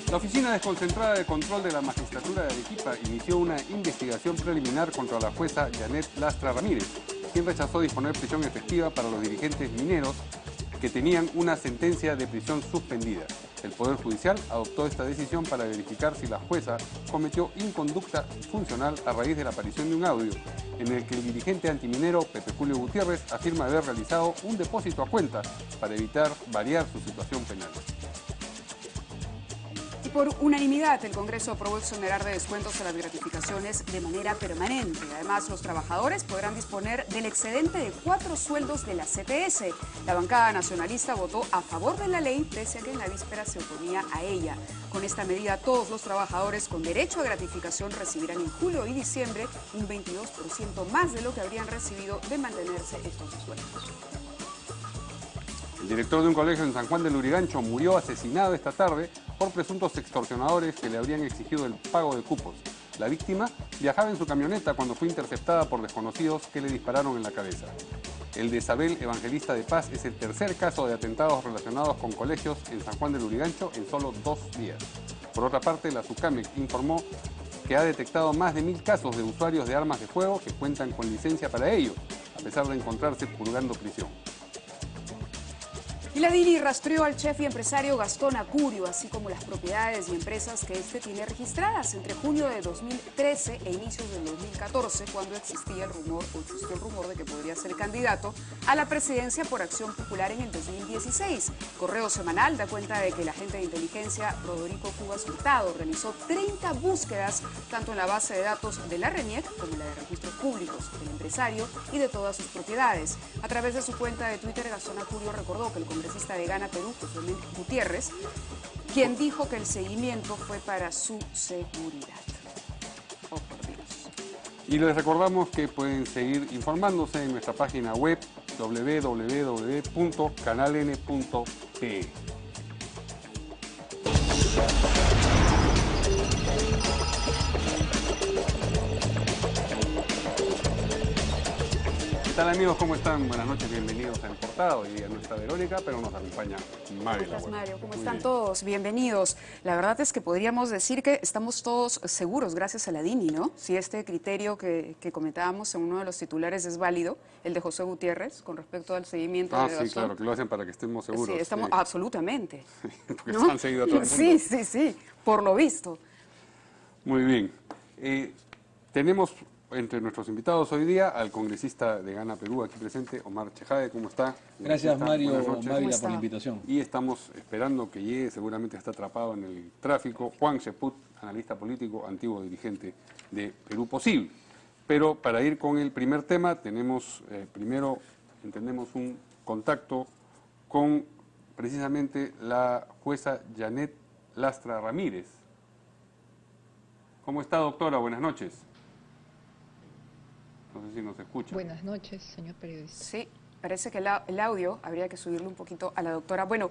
La Oficina Desconcentrada de Control de la Magistratura de Arequipa inició una investigación preliminar contra la jueza Janet Lastra Ramírez, quien rechazó disponer prisión efectiva para los dirigentes mineros que tenían una sentencia de prisión suspendida. El Poder Judicial adoptó esta decisión para verificar si la jueza cometió inconducta funcional a raíz de la aparición de un audio en el que el dirigente antiminero Pepe Julio Gutiérrez afirma haber realizado un depósito a cuenta para evitar variar su situación penal. Y por unanimidad, el Congreso aprobó exonerar de descuentos a las gratificaciones de manera permanente. Además, los trabajadores podrán disponer del excedente de 4 sueldos de la CPS. La bancada nacionalista votó a favor de la ley, pese a que en la víspera se oponía a ella. Con esta medida, todos los trabajadores con derecho a gratificación recibirán en julio y diciembre un 22% más de lo que habrían recibido de mantenerse estos sueldos. El director de un colegio en San Juan del Lurigancho murió asesinado esta tarde por presuntos extorsionadores que le habrían exigido el pago de cupos. La víctima viajaba en su camioneta cuando fue interceptada por desconocidos que le dispararon en la cabeza. El de Isabel Evangelista de Paz es el tercer caso de atentados relacionados con colegios en San Juan del Lurigancho en solo 2 días. Por otra parte, la SUCAMEC informó que ha detectado más de 1000 casos de usuarios de armas de fuego que cuentan con licencia para ello, a pesar de encontrarse purgando prisión. Y la DINI rastreó al chef y empresario Gastón Acurio, así como las propiedades y empresas que este tiene registradas entre junio de 2013 e inicios del 2014, cuando existía el rumor de que podría ser candidato a la presidencia por Acción Popular en el 2016. Correo Semanal da cuenta de que el agente de inteligencia Rodrigo Cubas Hurtado realizó 30 búsquedas, tanto en la base de datos de la RENIEC como en la de registros públicos del empresario y de todas sus propiedades. A través de su cuenta de Twitter, Gastón Acurio recordó que el congresista de Gana Perú, José Luis Gutiérrez, quien dijo que el seguimiento fue para su seguridad. Oh, por Dios. Y les recordamos que pueden seguir informándose en nuestra página web www.canaln.pe. ¿Qué tal, amigos? ¿Cómo están? Buenas noches, bienvenidos a En Portada. Hoy día no está Verónica, pero nos acompaña Mario. Gracias, Mario. ¿Cómo están todos? Bienvenidos. La verdad es que podríamos decir que estamos todos seguros gracias a la DINI, ¿no? Si este criterio que comentábamos en uno de los titulares es válido, el de José Gutiérrez, con respecto al seguimiento de Gastón. Sí, claro, que lo hacen para que estemos seguros. Sí, estamos absolutamente. Porque ¿no? se han seguido a todo el mundo. Sí, por lo visto. Muy bien. Tenemos entre nuestros invitados hoy día al congresista de Gana Perú, aquí presente, Omar Chejade. ¿Cómo está? Gracias, Mario, Mávila, por está? la invitación. Y estamos esperando que llegue, seguramente está atrapado en el tráfico, Juan Cheput, analista político, antiguo dirigente de Perú Posible. Pero para ir con el primer tema, tenemos primero, entendemos, un contacto con precisamente la jueza Janet Lastra Ramírez. ¿Cómo está, doctora? Buenas noches. No sé si nos escucha. Buenas noches, señor periodista. Sí, parece que el audio habría que subirle un poquito a la doctora. Bueno,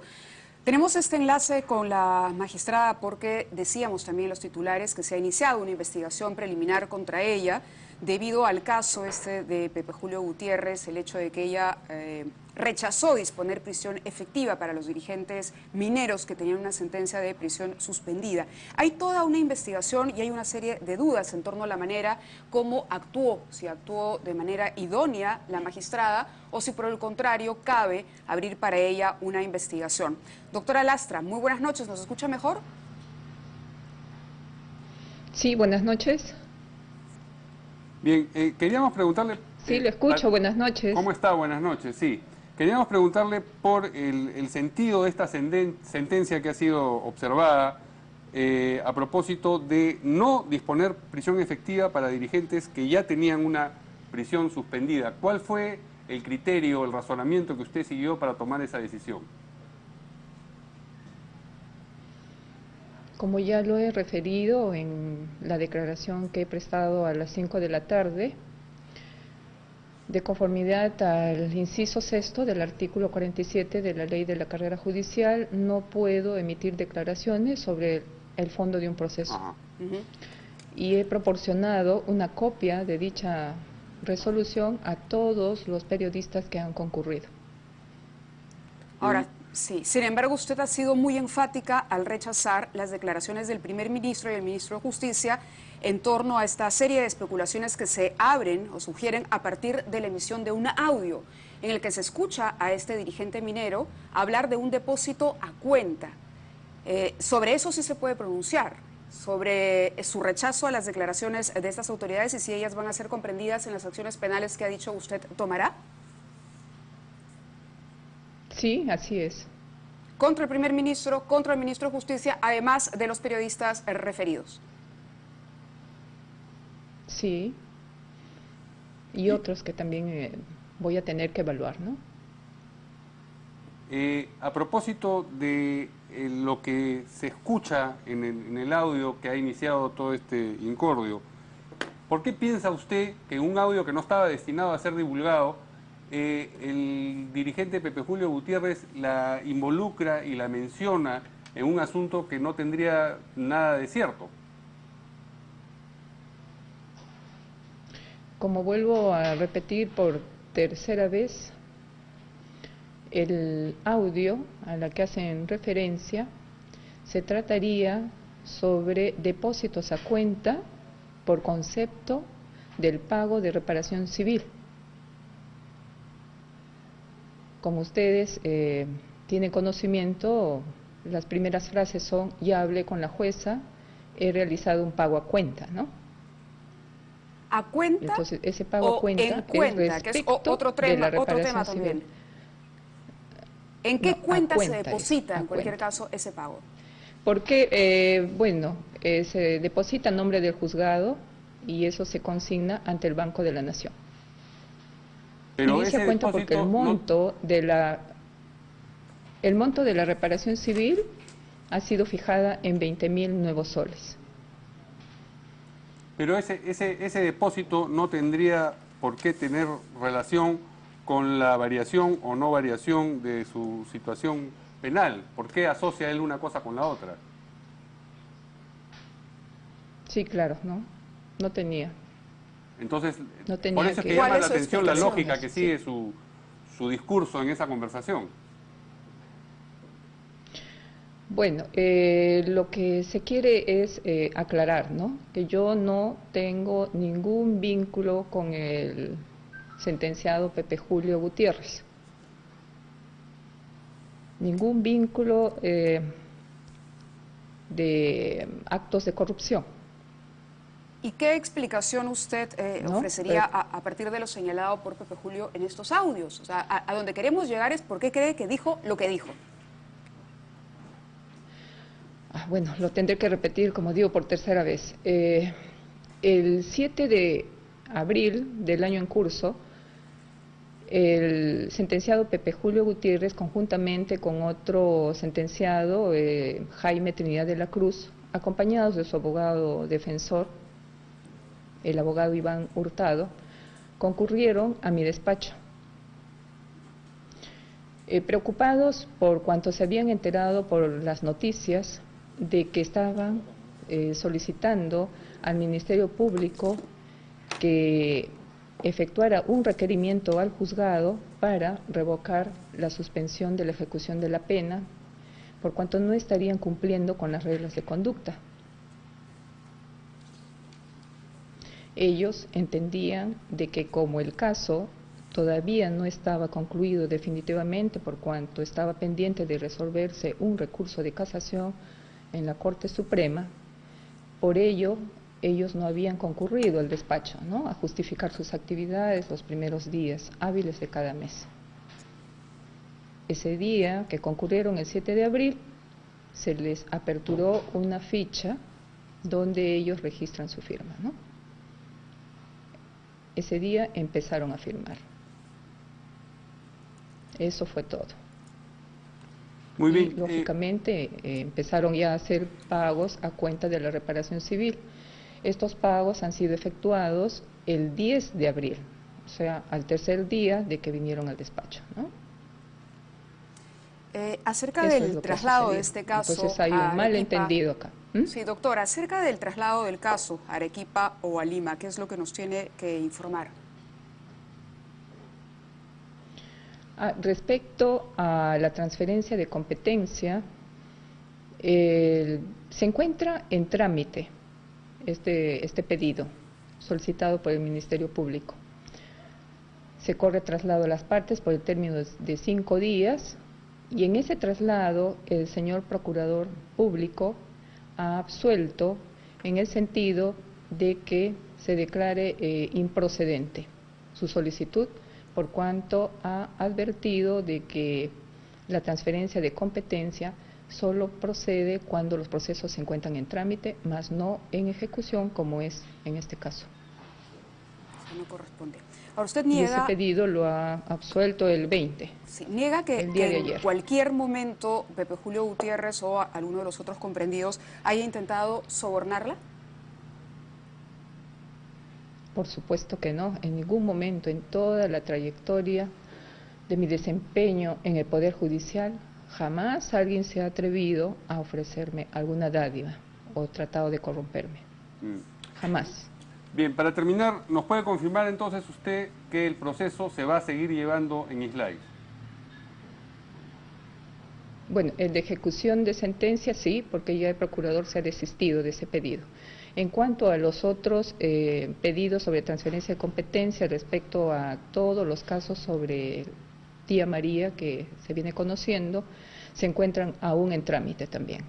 tenemos este enlace con la magistrada porque decíamos también en los titulares que se ha iniciado una investigación preliminar contra ella debido al caso de Pepe Julio Gutiérrez, el hecho de que ella rechazó disponer prisión efectiva para los dirigentes mineros que tenían una sentencia de prisión suspendida. Hay toda una investigación y hay una serie de dudas en torno a la manera como actuó, si actuó de manera idónea la magistrada o si por el contrario cabe abrir para ella una investigación. Doctora Lastra, muy buenas noches, ¿nos escucha mejor? Sí, buenas noches. Bien, queríamos preguntarle... Sí, lo escucho, buenas noches. ¿Cómo está? Buenas noches, sí. Queríamos preguntarle por el sentido de esta sentencia que ha sido observada a propósito de no disponer prisión efectiva para dirigentes que ya tenían una prisión suspendida. ¿Cuál fue el criterio, el razonamiento que usted siguió para tomar esa decisión? Como ya lo he referido en la declaración que he prestado a las 5 de la tarde, de conformidad al inciso 6 del artículo 47 de la Ley de la Carrera Judicial, no puedo emitir declaraciones sobre el fondo de un proceso. Ajá. Y he proporcionado una copia de dicha resolución a todos los periodistas que han concurrido. Ahora, Sí, sin embargo, usted ha sido muy enfática al rechazar las declaraciones del primer ministro y el ministro de Justicia en torno a esta serie de especulaciones que se abren o sugieren a partir de la emisión de un audio en el que se escucha a este dirigente minero hablar de un depósito a cuenta. Sobre eso sí se puede pronunciar, sobre su rechazo a las declaraciones de estas autoridades y si ellas van a ser comprendidas en las acciones penales que ha dicho usted tomará. Sí, así es. Contra el primer ministro, contra el ministro de Justicia, además de los periodistas referidos. Sí. Y otros que también voy a tener que evaluar, ¿no? A propósito de lo que se escucha en el audio que ha iniciado todo este incordio, ¿por qué piensa usted que un audio que no estaba destinado a ser divulgado, el dirigente Pepe Julio Gutiérrez la involucra y la menciona en un asunto que no tendría nada de cierto? Como vuelvo a repetir por tercera vez, el audio a la que hacen referencia se trataría sobre depósitos a cuenta por concepto del pago de reparación civil. Como ustedes tienen conocimiento, las primeras frases son: ya hablé con la jueza, he realizado un pago a cuenta, ¿no? ¿A cuenta? Entonces, ese pago a cuenta en cuenta, es que es respecto otro de la tema reparación también. civil. ¿En qué No, cuenta se cuenta deposita, es, en cualquier cuenta. caso, ese pago? Porque, se deposita a nombre del juzgado y eso se consigna ante el Banco de la Nación. Pero y ese se cuenta porque el monto de la reparación civil ha sido fijada en 20.000 nuevos soles. Pero ese depósito no tendría por qué tener relación con la variación o no variación de su situación penal. ¿Por qué asocia él una cosa con la otra? Sí, claro, no tenía. Entonces, No tenía por eso es que ¿Cuál llama es la su atención la explicación? lógica que sigue su discurso en esa conversación. Bueno, lo que se quiere es aclarar, ¿no? Que yo no tengo ningún vínculo con el sentenciado Pepe Julio Gutiérrez. Ningún vínculo de actos de corrupción. ¿Y qué explicación usted ¿No? ofrecería a partir de lo señalado por Pepe Julio en estos audios? O sea, a donde queremos llegar es por qué cree que dijo lo que dijo. Bueno, lo tendré que repetir, como digo, por tercera vez. El 7 de abril del año en curso, el sentenciado Pepe Julio Gutiérrez, conjuntamente con otro sentenciado, Jaime Trinidad de la Cruz, acompañados de su abogado defensor, el abogado Iván Hurtado, concurrieron a mi despacho. Preocupados por cuanto se habían enterado por las noticias de que estaban solicitando al Ministerio Público que efectuara un requerimiento al juzgado para revocar la suspensión de la ejecución de la pena, por cuanto no estarían cumpliendo con las reglas de conducta. Ellos entendían de que como el caso todavía no estaba concluido definitivamente, por cuanto estaba pendiente de resolverse un recurso de casación en la Corte Suprema, por ello ellos no habían concurrido al despacho, ¿no?, a justificar sus actividades los primeros días hábiles de cada mes. Ese día que concurrieron el 7 de abril, se les aperturó una ficha donde ellos registran su firma, ¿no? Ese día empezaron a firmar. Eso fue todo. Muy bien. Y, lógicamente, empezaron ya a hacer pagos a cuenta de la reparación civil. Estos pagos han sido efectuados el 10 de abril, o sea, al tercer día de que vinieron al despacho, ¿no? Acerca Eso del traslado de este caso. Entonces hay un malentendido acá. Sí, doctora, acerca del traslado del caso a Arequipa o a Lima, ¿qué es lo que nos tiene que informar? Respecto a la transferencia de competencia, se encuentra en trámite este pedido solicitado por el Ministerio Público. Se corre traslado a las partes por el término de 5 días y en ese traslado el señor Procurador Público ha absuelto en el sentido de que se declare improcedente su solicitud, por cuanto ha advertido de que la transferencia de competencia solo procede cuando los procesos se encuentran en trámite, más no en ejecución, como es en este caso. Eso no corresponde. Ahora, usted niega... Y ese pedido lo ha absuelto el 20. Sí, niega que en cualquier momento Pepe Julio Gutiérrez o alguno de los otros comprendidos haya intentado sobornarla. Por supuesto que no, en ningún momento, en toda la trayectoria de mi desempeño en el Poder Judicial, jamás alguien se ha atrevido a ofrecerme alguna dádiva o tratado de corromperme. Jamás. Bien, para terminar, ¿nos puede confirmar entonces usted que el proceso se va a seguir llevando en Islay? Bueno, el de ejecución de sentencia sí, porque ya el procurador se ha desistido de ese pedido. En cuanto a los otros pedidos sobre transferencia de competencia respecto a todos los casos sobre tía María que se viene conociendo, se encuentran aún en trámite también.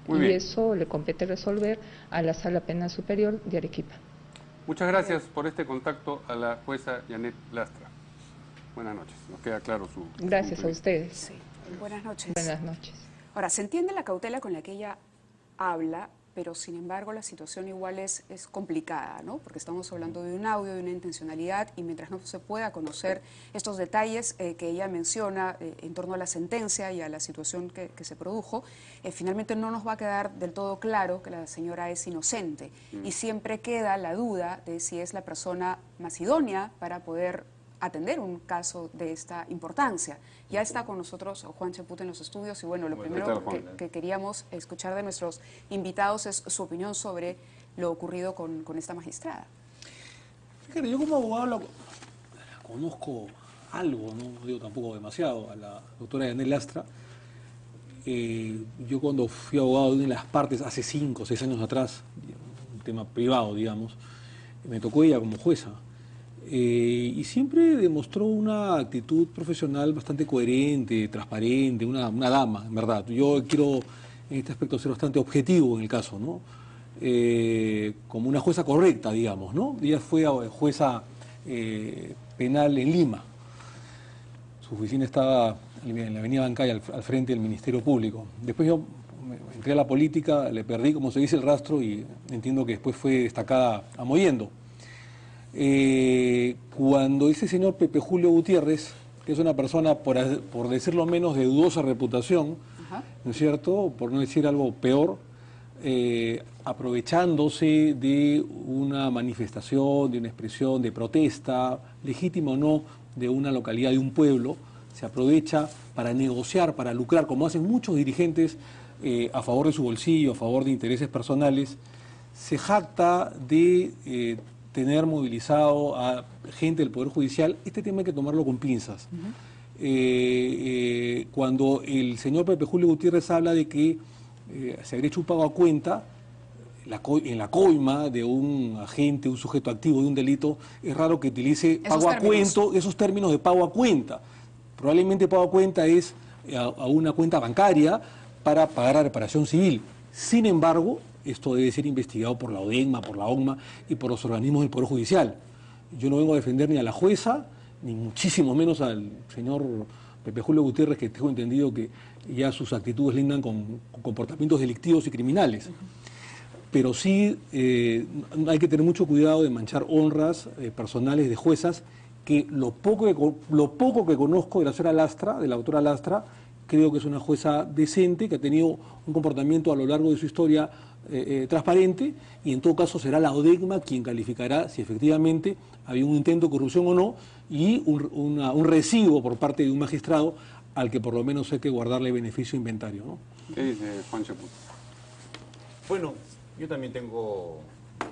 Muy bien. Y eso le compete resolver a la Sala Penal Superior de Arequipa. Muchas gracias por este contacto a la jueza Yanet Lastra. Buenas noches, nos queda claro su... Gracias a ustedes. Sí. Buenas noches. Buenas noches. Ahora, se entiende la cautela con la que ella habla, pero sin embargo la situación igual es complicada, ¿no? Porque estamos hablando de un audio, de una intencionalidad, y mientras no se pueda conocer estos detalles que ella menciona en torno a la sentencia y a la situación que se produjo, finalmente no nos va a quedar del todo claro que la señora es inocente. Y siempre queda la duda de si es la persona más idónea para poder atender un caso de esta importancia. Ya está con nosotros Juan Cheput en los estudios y bueno, lo primero que queríamos escuchar de nuestros invitados es su opinión sobre lo ocurrido con esta magistrada. Fíjate, yo como abogado la conozco algo, no digo tampoco demasiado, a la doctora Yanet Lastra. Yo cuando fui abogado de una de las partes hace 5 o 6 años atrás, un tema privado, digamos, me tocó ella como jueza. Y siempre demostró una actitud profesional bastante coherente, transparente, una dama, en verdad. Yo quiero en este aspecto ser bastante objetivo en el caso, ¿no? Como una jueza correcta, digamos, ¿no? Ella fue jueza penal en Lima. Su oficina estaba en la avenida Bancay, al frente del Ministerio Público. Después yo entré a la política, le perdí, como se dice, el rastro y entiendo que después fue destacada a Mollendo. Cuando ese señor Pepe Julio Gutiérrez, que es una persona, por decirlo menos, de dudosa reputación, ¿no es cierto?, por no decir algo peor, aprovechándose de una manifestación, de una expresión de protesta, legítima o no, de una localidad, de un pueblo, se aprovecha para negociar, para lucrar, como hacen muchos dirigentes a favor de su bolsillo, a favor de intereses personales, se jacta de tener movilizado a gente del Poder Judicial. Este tema hay que tomarlo con pinzas. Cuando el señor Pepe Julio Gutiérrez habla de que se habría hecho un pago a cuenta, en la coima de un agente, un sujeto activo de un delito, es raro que utilice pago a cuenta, esos términos de pago a cuenta. Probablemente pago a cuenta es a una cuenta bancaria para pagar la reparación civil. Sin embargo, esto debe ser investigado por la ODEGMA, por la ONMA y por los organismos del Poder Judicial. Yo no vengo a defender ni a la jueza, ni muchísimo menos al señor Pepe Julio Gutiérrez, que tengo entendido que ya sus actitudes lindan con comportamientos delictivos y criminales. Pero sí hay que tener mucho cuidado de manchar honras personales de juezas, que lo poco que conozco de la señora Lastra, de la doctora Lastra, creo que es una jueza decente, que ha tenido un comportamiento a lo largo de su historia transparente, y en todo caso será la ODEGMA quien calificará si efectivamente había un intento de corrupción o no, y un recibo por parte de un magistrado al que por lo menos hay que guardarle beneficio inventario, ¿no? ¿Qué dice Juan Cheput? Bueno, yo también tengo,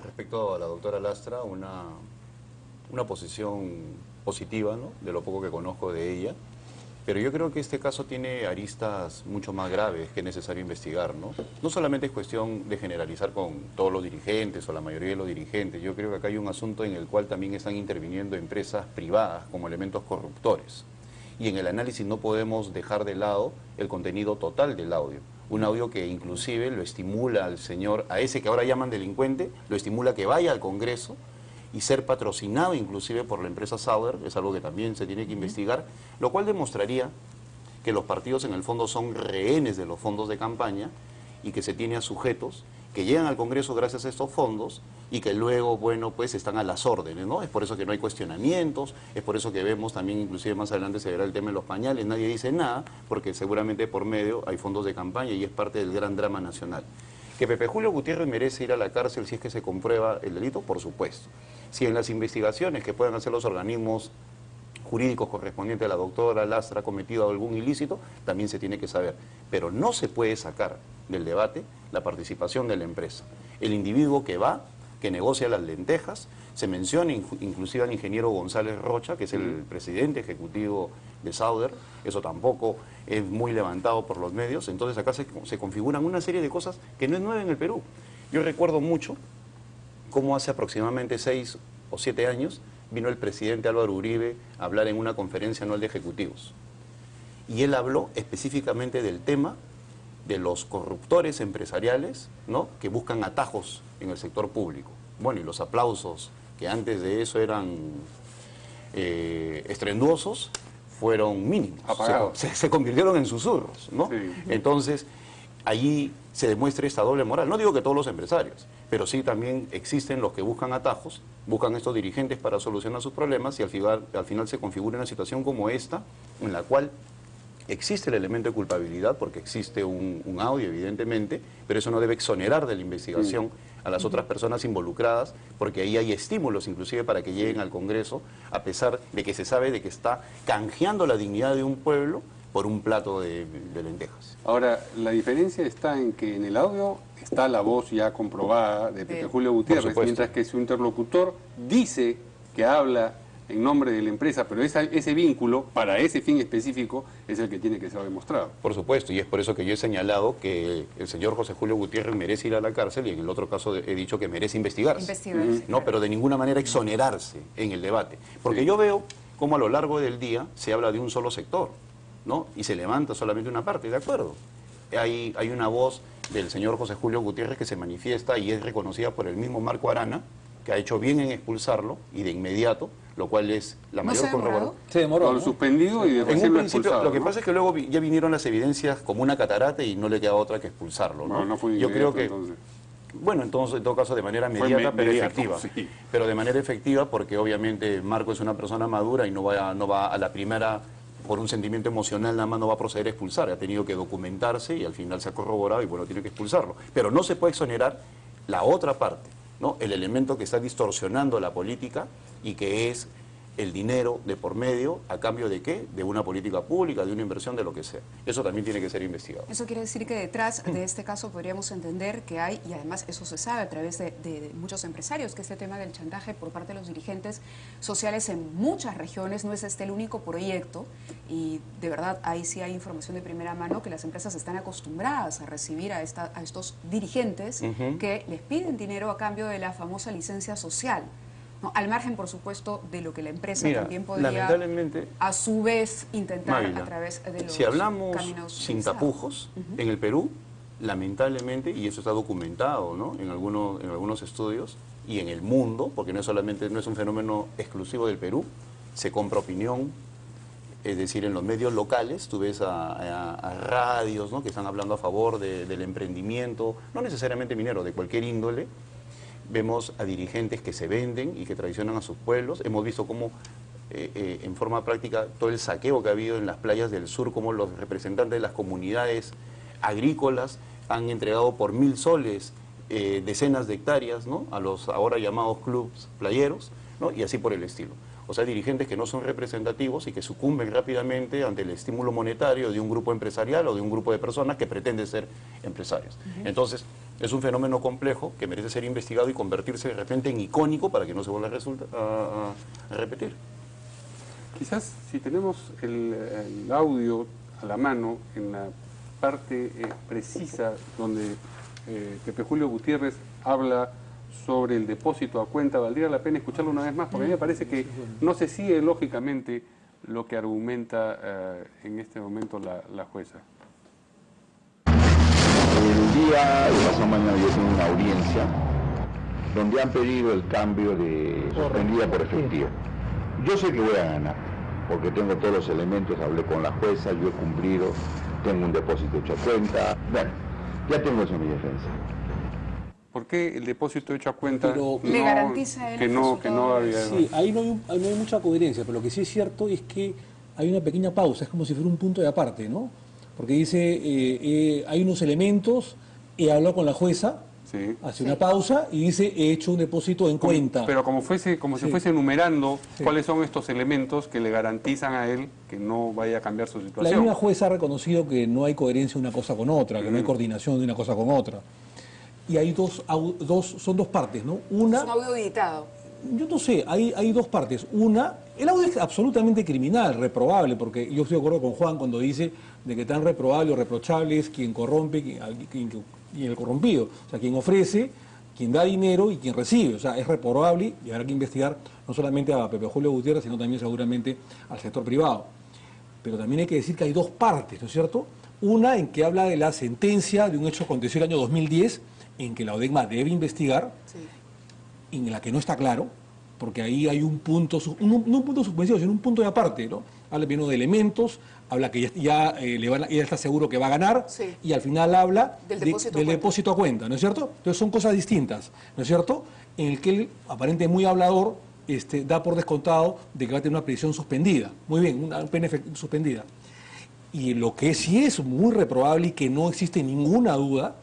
respecto a la doctora Lastra, una posición positiva, ¿no?, de lo poco que conozco de ella. Pero yo creo que este caso tiene aristas mucho más graves que es necesario investigar, ¿no? No solamente es cuestión de generalizar con todos los dirigentes o la mayoría de los dirigentes. Yo creo que acá hay un asunto en el cual también están interviniendo empresas privadas como elementos corruptores. Y en el análisis no podemos dejar de lado el contenido total del audio. Un audio que inclusive lo estimula al señor, a ese que ahora llaman delincuente, lo estimula que vaya al Congreso y ser patrocinado inclusive por la empresa Sauer, es algo que también se tiene que investigar, lo cual demostraría que los partidos en el fondo son rehenes de los fondos de campaña y que se tiene a sujetos que llegan al Congreso gracias a estos fondos y que luego, bueno, pues están a las órdenes, ¿no? Es por eso que no hay cuestionamientos, es por eso que vemos también, inclusive más adelante se verá el tema de los pañales, nadie dice nada, porque seguramente por medio hay fondos de campaña y es parte del gran drama nacional. ¿Que Pepe Julio Gutiérrez merece ir a la cárcel si es que se comprueba el delito? Por supuesto. Si en las investigaciones que puedan hacer los organismos jurídicos correspondientes a la doctora Lastra ha cometido algún ilícito, también se tiene que saber. Pero no se puede sacar del debate la participación de la empresa. El individuo que va, que negocia las lentejas, se menciona inclusive al ingeniero González Rocha, que es el presidente ejecutivo de Sauer, eso tampoco es muy levantado por los medios, entonces acá se configuran una serie de cosas que no es nueva en el Perú. Yo recuerdo mucho cómo hace aproximadamente 6 o 7 años vino el presidente Álvaro Uribe a hablar en una conferencia anual de ejecutivos. Y él habló específicamente del tema de los corruptores empresariales, ¿no?, que buscan atajos en el sector público. Bueno, y los aplausos que antes de eso eran estruendosos, fueron mínimos. Se convirtieron en susurros, ¿no? Sí. Entonces, allí se demuestra esta doble moral. No digo que todos los empresarios, pero sí también existen los que buscan atajos, buscan estos dirigentes para solucionar sus problemas y al final se configura una situación como esta, en la cual existe el elemento de culpabilidad, porque existe un audio, evidentemente, pero eso no debe exonerar de la investigación a las otras personas involucradas, porque ahí hay estímulos inclusive para que lleguen al Congreso, a pesar de que se sabe de que está canjeando la dignidad de un pueblo por un plato de lentejas. Ahora, la diferencia está en que en el audio está la voz ya comprobada de Pepe Julio Gutiérrez, mientras que su interlocutor dice que habla en nombre de la empresa, pero ese vínculo, para ese fin específico, es el que tiene que ser demostrado. Por supuesto, y es por eso que yo he señalado que el señor José Julio Gutiérrez merece ir a la cárcel, y en el otro caso he dicho que merece investigarse. No, claro, pero de ninguna manera exonerarse en el debate. Porque yo veo cómo a lo largo del día se habla de un solo sector, ¿no?, y se levanta solamente una parte, ¿de acuerdo? Hay una voz del señor José Julio Gutiérrez que se manifiesta y es reconocida por el mismo Marco Arana, que ha hecho bien en expulsarlo y de inmediato, lo cual es la mayor corroboración. Se demoró, ¿no? Suspendido y después en un principio, lo que pasa es que luego ya vinieron las evidencias como una catarata y no le queda otra que expulsarlo, ¿no? No fue yo creo que entonces. Bueno, entonces en todo caso de manera inmediata, pero efectiva. Sí. Pero de manera efectiva porque obviamente Marco es una persona madura y no va a la primera, por un sentimiento emocional nada más no va a proceder a expulsar. Ha tenido que documentarse y al final se ha corroborado y bueno, tiene que expulsarlo. Pero no se puede exonerar la otra parte, ¿no?, el elemento que está distorsionando la política y que es el dinero de por medio, ¿a cambio de qué? De una política pública, de una inversión, de lo que sea. Eso también tiene que ser investigado. Eso quiere decir que detrás de este caso podríamos entender que hay, y además eso se sabe a través de muchos empresarios, que este tema del chantaje por parte de los dirigentes sociales en muchas regiones no es el único proyecto, y de verdad ahí sí hay información de primera mano que las empresas están acostumbradas a recibir a estos dirigentes que les piden dinero a cambio de la famosa licencia social. No, al margen, por supuesto, de lo que la empresa también podría, a su vez, intentar a través de los si hablamos caminos sin tapujos, en el Perú, lamentablemente, y eso está documentado, ¿no?, en algunos estudios, y en el mundo, porque no es un fenómeno exclusivo del Perú, se compra opinión, es decir, en los medios locales, tú ves a radios, ¿no?, que están hablando a favor del emprendimiento, no necesariamente minero, de cualquier índole. Vemos a dirigentes que se venden y que traicionan a sus pueblos. Hemos visto cómo, en forma práctica, todo el saqueo que ha habido en las playas del sur, cómo los representantes de las comunidades agrícolas han entregado por 1000 soles decenas de hectáreas, ¿no?, a los ahora llamados clubs playeros, ¿no?, y así por el estilo. O sea, dirigentes que no son representativos y que sucumben rápidamente ante el estímulo monetario de un grupo empresarial o de un grupo de personas que pretenden ser empresarios. Entonces, es un fenómeno complejo que merece ser investigado y convertirse de repente en icónico para que no se vuelva a repetir. Quizás si tenemos el audio a la mano en la parte precisa donde Pepe Julio Gutiérrez habla sobre el depósito a cuenta, valdría la pena escucharlo una vez más, porque a mí me parece que no se sigue lógicamente lo que argumenta en este momento la jueza. El día de pasado mañana yo tengo una audiencia donde han pedido el cambio de suspendida por efectiva. Yo sé que voy a ganar, porque tengo todos los elementos, hablé con la jueza, yo he cumplido, tengo un depósito hecho a cuenta, bueno, ya tengo eso en mi defensa. ¿Por qué el depósito hecho a cuenta le garantiza él que no había? Sí, ahí no hay mucha coherencia, pero lo que sí es cierto es que hay una pequeña pausa, es como si fuera un punto de aparte, ¿no? Porque dice, hay unos elementos, he hablado con la jueza, Sí. hace una pausa y dice, he hecho un depósito en cuenta. Pero como si fuese enumerando cuáles son estos elementos que le garantizan a él que no vaya a cambiar su La situación. misma jueza ha reconocido que no hay coherencia una cosa con otra, que no hay coordinación de una cosa con otra. Y hay son dos partes, ¿no? Una, Es un audio editado. yo no sé, hay dos partes. Una, el audio es absolutamente criminal, reprobable, porque yo estoy de acuerdo con Juan cuando dice de que tan reprobable o reprochable es quien corrompe y el corrompido. O sea, quien ofrece, quien da dinero y quien recibe. O sea, es reprobable y habrá que investigar no solamente a Pepe Julio Gutiérrez, sino también seguramente al sector privado. Pero también hay que decir que hay dos partes, ¿no es cierto? Una en que habla de la sentencia de un hecho que aconteció el año 2010, en que la ODECMA debe investigar, en la que no está claro, porque ahí hay un punto, no un punto suspensivo, sino un punto de aparte, ¿no? Habla primero de elementos, habla que ya está seguro que va a ganar, y al final habla del depósito a cuenta, ¿no es cierto? Entonces son cosas distintas, ¿no es cierto? En el que él, aparentemente muy hablador, da por descontado de que va a tener una prisión suspendida. Muy bien, una pena suspendida. Y lo que sí es muy reprobable y que no existe ninguna duda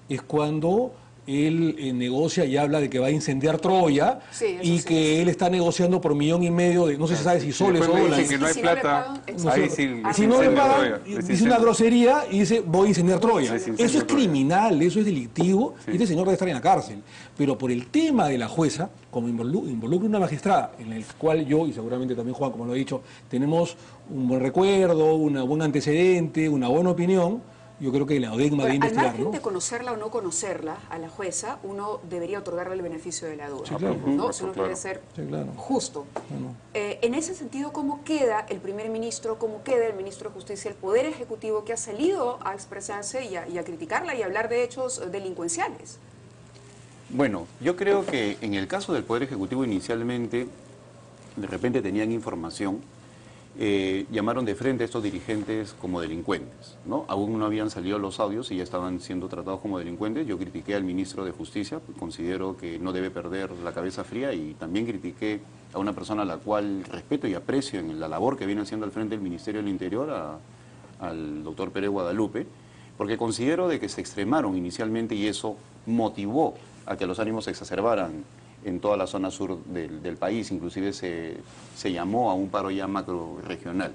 es cuando él negocia y habla de que va a incendiar Troya y que él está negociando por 1,5 millones de, no sé si sabe si soles o dólares. Que no hay plata, ahí sí si no le pagan, dice una grosería y dice voy a incendiar Troya. Eso es criminal, eso es delictivo y este señor debe estar en la cárcel. Pero por el tema de la jueza, como involucra una magistrada, en el cual yo y seguramente también Juan, como lo he dicho, tenemos un buen recuerdo, un buen antecedente, una buena opinión, yo creo que la ODECMA debe investigar, al margen ¿no? de conocerla o no conocerla a la jueza, uno debería otorgarle el beneficio de la duda. Sí, claro. ¿No? Eso no quiere ser justo. En ese sentido, ¿cómo queda el primer ministro, cómo queda el ministro de Justicia, el Poder Ejecutivo que ha salido a expresarse y a criticarla y a hablar de hechos delincuenciales? Bueno, yo creo que en el caso del Poder Ejecutivo inicialmente, de repente tenían información, llamaron de frente a estos dirigentes como delincuentes, ¿no? Aún no habían salido los audios y ya estaban siendo tratados como delincuentes. Yo critiqué al ministro de Justicia, considero que no debe perder la cabeza fría, y también critiqué a una persona a la cual respeto y aprecio en la labor que viene haciendo al frente del Ministerio del Interior, al doctor Pérez Guadalupe, porque considero de que se extremaron inicialmente y eso motivó a que los ánimos se exacerbaran en toda la zona sur del país, inclusive se llamó a un paro ya macro regional.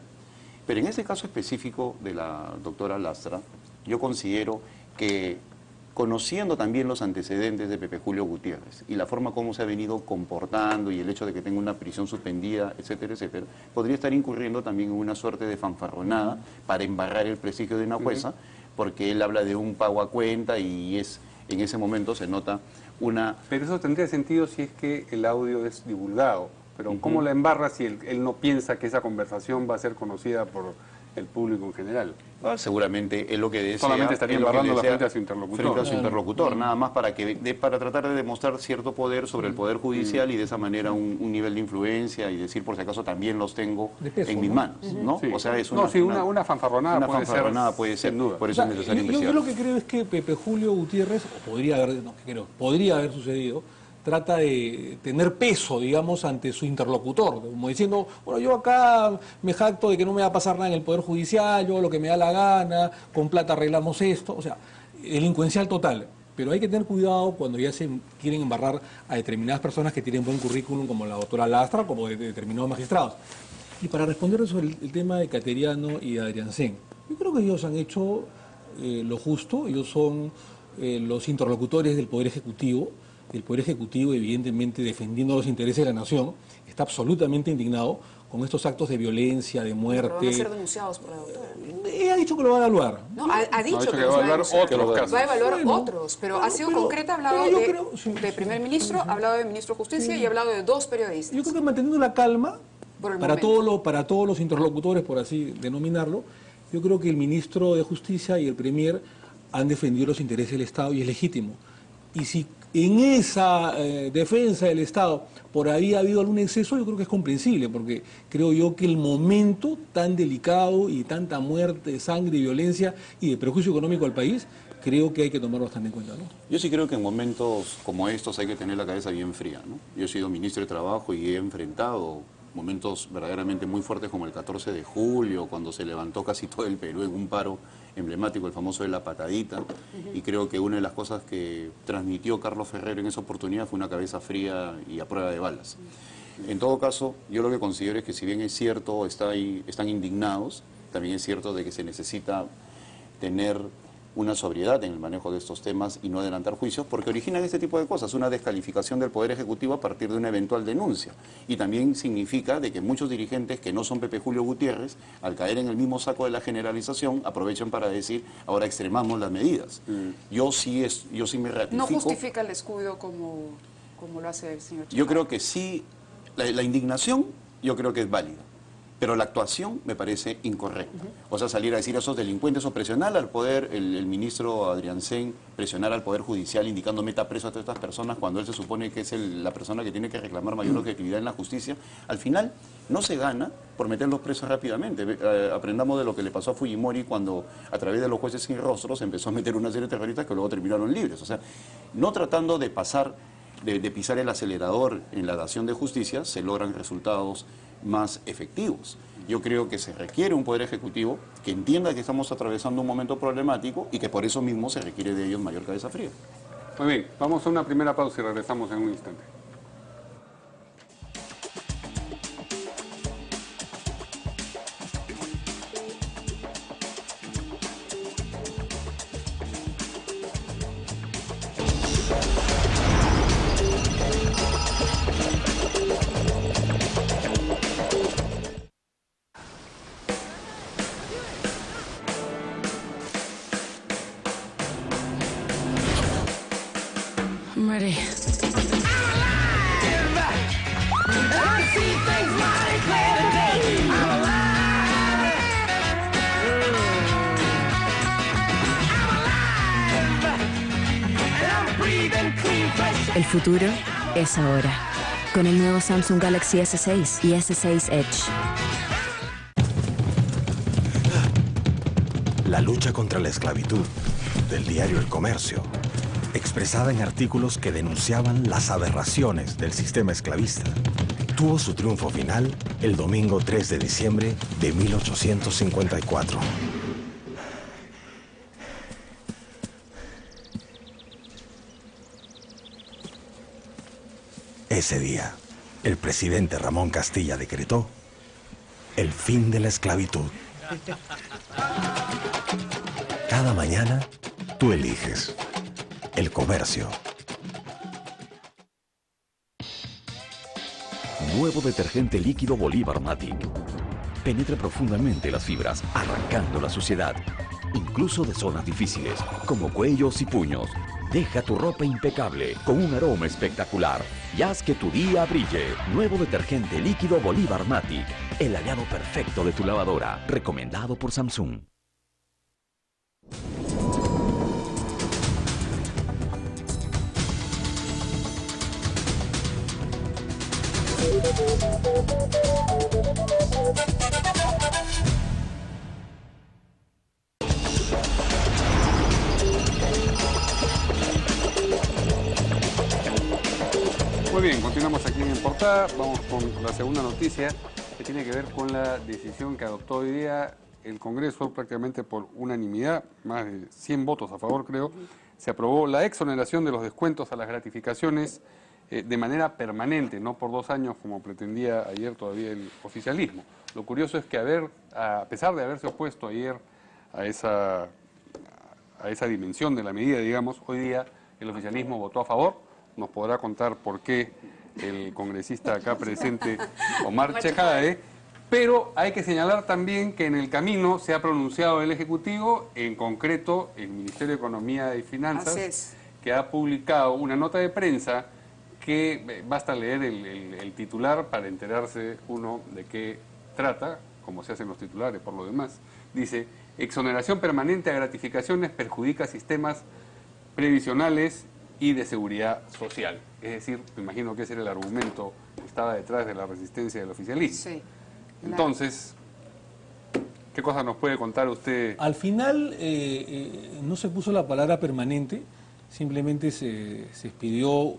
Pero en este caso específico de la doctora Lastra, yo considero que, conociendo también los antecedentes de Pepe Julio Gutiérrez y la forma como se ha venido comportando y el hecho de que tenga una prisión suspendida, etcétera, etcétera, podría estar incurriendo también en una suerte de fanfarronada para embarrar el prestigio de una jueza, porque él habla de un pago a cuenta y en ese momento se nota una... Pero eso tendría sentido si es que el audio es divulgado. Pero ¿cómo la embarra si él no piensa que esa conversación va a ser conocida por el público en general? Seguramente es lo que desea. Solamente estaría embarrando frente a su interlocutor. Frente a su interlocutor, nada más para tratar de demostrar cierto poder sobre el Poder Judicial y de esa manera un nivel de influencia y decir, por si acaso, también los tengo peso, en mis manos, ¿no? Sí. O sea, es una fanfarronada una puede fanfarronada ser, puede ser, sin duda. por eso es necesario yo investigar. lo que creo es que Pepe Julio Gutiérrez, o podría haber sucedido, trata de tener peso, digamos, ante su interlocutor, como diciendo, bueno, yo acá me jacto de que no me va a pasar nada en el Poder Judicial, yo hago lo que me da la gana, con plata arreglamos esto, o sea, delincuencial total. Pero hay que tener cuidado cuando ya se quieren embarrar a determinadas personas que tienen buen currículum, como la doctora Lastra, como de determinados magistrados. Y para responder sobre el tema de Cateriano y de Adriancén, yo creo que ellos han hecho lo justo, ellos son los interlocutores del Poder Ejecutivo. El Poder Ejecutivo, evidentemente defendiendo los intereses de la nación, está absolutamente indignado con estos actos de violencia, de Pero muerte. van a ser denunciados por la doctora. Ha dicho que lo va a evaluar. No, ha dicho que los va a evaluar denunciar. otros casos. Va a evaluar Bueno, otros, pero claro, ha sido pero- concreta, ha hablado pero yo de, creo- sí, de primer ministro, ha hablado de ministro de Justicia y ha hablado de 2 periodistas. Yo creo que manteniendo la calma Por el para momento. para todos los interlocutores, por así denominarlo, yo creo que el ministro de Justicia y el premier han defendido los intereses del Estado y es legítimo. Y si en esa defensa del Estado por ahí ha habido algún exceso, yo creo que es comprensible, porque creo yo que el momento tan delicado y tanta muerte, sangre y violencia y de perjuicio económico al país, creo que hay que tomarlo bastante en cuenta, ¿no? Yo sí creo que en momentos como estos hay que tener la cabeza bien fría, ¿no? Yo he sido ministro de Trabajo y he enfrentado momentos verdaderamente muy fuertes como el 14 de julio, cuando se levantó casi todo el Perú en un paro emblemático, el famoso de la patadita, y creo que una de las cosas que transmitió Carlos Ferrer en esa oportunidad fue una cabeza fría y a prueba de balas. En todo caso, yo lo que considero es que si bien es cierto, están indignados, también es cierto de que se necesita tener una sobriedad en el manejo de estos temas y no adelantar juicios, porque originan este tipo de cosas, una descalificación del Poder Ejecutivo a partir de una eventual denuncia. Y también significa de que muchos dirigentes que no son Pepe Julio Gutiérrez, al caer en el mismo saco de la generalización, aprovechan para decir, ahora extremamos las medidas. Yo sí me ratifico. No justifica el descuido como lo hace el señor Chávez. Yo creo que sí, la indignación yo creo que es válida, pero la actuación me parece incorrecta. O sea, salir a decir a esos delincuentes o presionar al poder, el ministro Adrián Sen, presionar al Poder Judicial indicando meta preso a todas estas personas cuando él se supone que es la persona que tiene que reclamar mayor objetividad en la justicia. Al final no se gana por meterlos presos rápidamente. Aprendamos de lo que le pasó a Fujimori cuando a través de los jueces sin rostros empezó a meter una serie de terroristas que luego terminaron libres. O sea, no tratando de de pisar el acelerador en la dación de justicia, se logran resultados más efectivos. Yo creo que se requiere un Poder Ejecutivo que entienda que estamos atravesando un momento problemático y que por eso mismo se requiere de ellos mayor cabeza fría. Muy bien, vamos a una primera pausa y regresamos en un instante. I'm ready. El futuro es ahora. Con el nuevo Samsung Galaxy S6 y S6 Edge. La lucha contra la esclavitud del diario El Comercio, expresada en artículos que denunciaban las aberraciones del sistema esclavista, tuvo su triunfo final el domingo 3 de diciembre de 1854. Ese día, el presidente Ramón Castilla decretó el fin de la esclavitud. Cada mañana, tú eliges El Comercio. Nuevo detergente líquido Bolívar Matic. Penetra profundamente las fibras, arrancando la suciedad, incluso de zonas difíciles, como cuellos y puños. Deja tu ropa impecable, con un aroma espectacular, y haz que tu día brille. Nuevo detergente líquido Bolívar Matic, el aliado perfecto de tu lavadora, recomendado por Samsung. Muy bien, continuamos aquí en Portada. Vamos con la segunda noticia que tiene que ver con la decisión que adoptó hoy día el Congreso prácticamente por unanimidad, más de 100 votos a favor creo. Se aprobó la exoneración de los descuentos a las gratificaciones de manera permanente, no por 2 años como pretendía ayer todavía el oficialismo. Lo curioso es que a pesar de haberse opuesto ayer a esa dimensión de la medida, digamos, hoy día el oficialismo votó a favor. Nos podrá contar por qué el congresista acá presente, Omar Chejade, Pero hay que señalar también que en el camino se ha pronunciado el Ejecutivo, en concreto el Ministerio de Economía y Finanzas, que ha publicado una nota de prensa que basta leer el titular para enterarse uno de qué trata, como se hacen los titulares por lo demás. Dice, exoneración permanente a gratificaciones perjudica sistemas previsionales y de seguridad social. Es decir, me imagino que ese era el argumento que estaba detrás de la resistencia del oficialismo. Sí. Entonces, ¿qué cosa nos puede contar usted? Al final no se puso la palabra permanente, simplemente se expidió,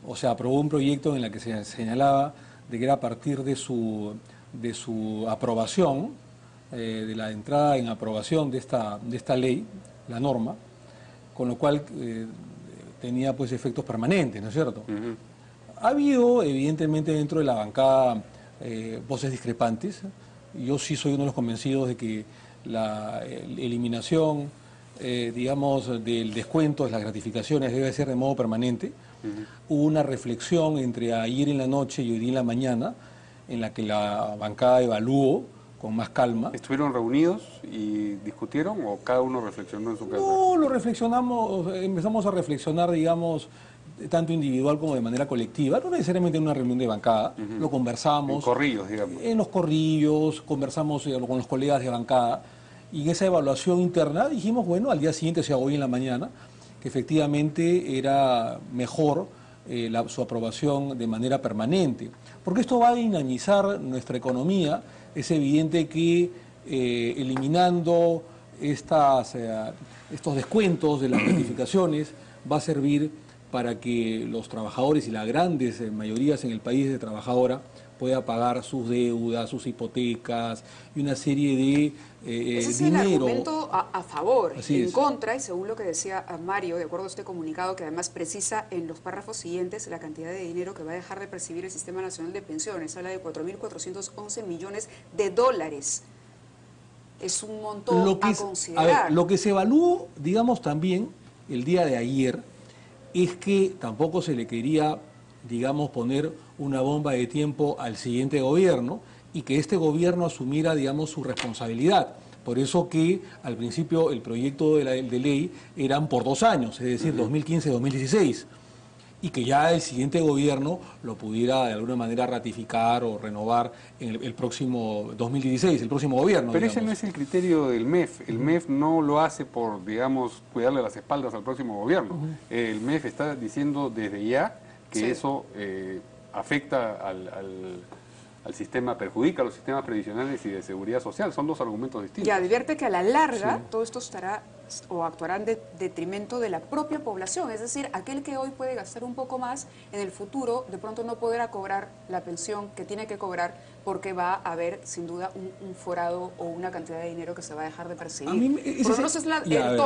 o sea, aprobó un proyecto en el que se señalaba de que era a partir de su aprobación, de la entrada en aprobación de esta ley, la norma, con lo cual tenía pues efectos permanentes, ¿no es cierto? Ha habido, evidentemente, dentro de la bancada voces discrepantes. Yo sí soy uno de los convencidos de que la eliminación, digamos, del descuento de las gratificaciones debe ser de modo permanente. Hubo una reflexión entre ayer en la noche y hoy día en la mañana, en la que la bancada evaluó con más calma. ¿Estuvieron reunidos y discutieron o cada uno reflexionó en su casa? No, lo reflexionamos, empezamos a reflexionar, digamos, tanto individual como de manera colectiva, no necesariamente en una reunión de bancada, lo conversamos. En corrillos, digamos. En los corrillos, conversamos con los colegas de bancada, y en esa evaluación interna dijimos, bueno, al día siguiente, o sea, hoy en la mañana, que efectivamente era mejor su aprobación de manera permanente, porque esto va a dinamizar nuestra economía. Es evidente que eliminando estos descuentos de las gratificaciones va a servir para que los trabajadores y las grandes mayorías en el país de trabajadora pueda pagar sus deudas, sus hipotecas y una serie de Ese es dinero. el argumento a favor, Así en es. contra, y según lo que decía Mario, de acuerdo a este comunicado, que además precisa en los párrafos siguientes la cantidad de dinero que va a dejar de percibir el Sistema Nacional de Pensiones. Habla de 4.411 millones de dólares. Es un monto a considerar. A ver, lo que se evaluó, digamos, también el día de ayer, es que tampoco se le quería, digamos, poner una bomba de tiempo al siguiente gobierno y que este gobierno asumiera, digamos, su responsabilidad. Por eso que al principio el proyecto de ley eran por 2 años, es decir, 2015-2016, y que ya el siguiente gobierno lo pudiera de alguna manera ratificar o renovar en el próximo 2016, el próximo gobierno. Pero digamos. ese no es el criterio del MEF. El MEF no lo hace por, digamos, cuidarle las espaldas al próximo gobierno. El MEF está diciendo desde ya que eso afecta al sistema, perjudica a los sistemas previsionales y de seguridad social. Son 2 argumentos distintos. Y advierte que a la larga todo esto estará o actuará en detrimento de la propia población, es decir, aquel que hoy puede gastar un poco más, en el futuro de pronto no podrá cobrar la pensión que tiene que cobrar porque va a haber sin duda un forado o una cantidad de dinero que se va a dejar de percibir. Por lo menos es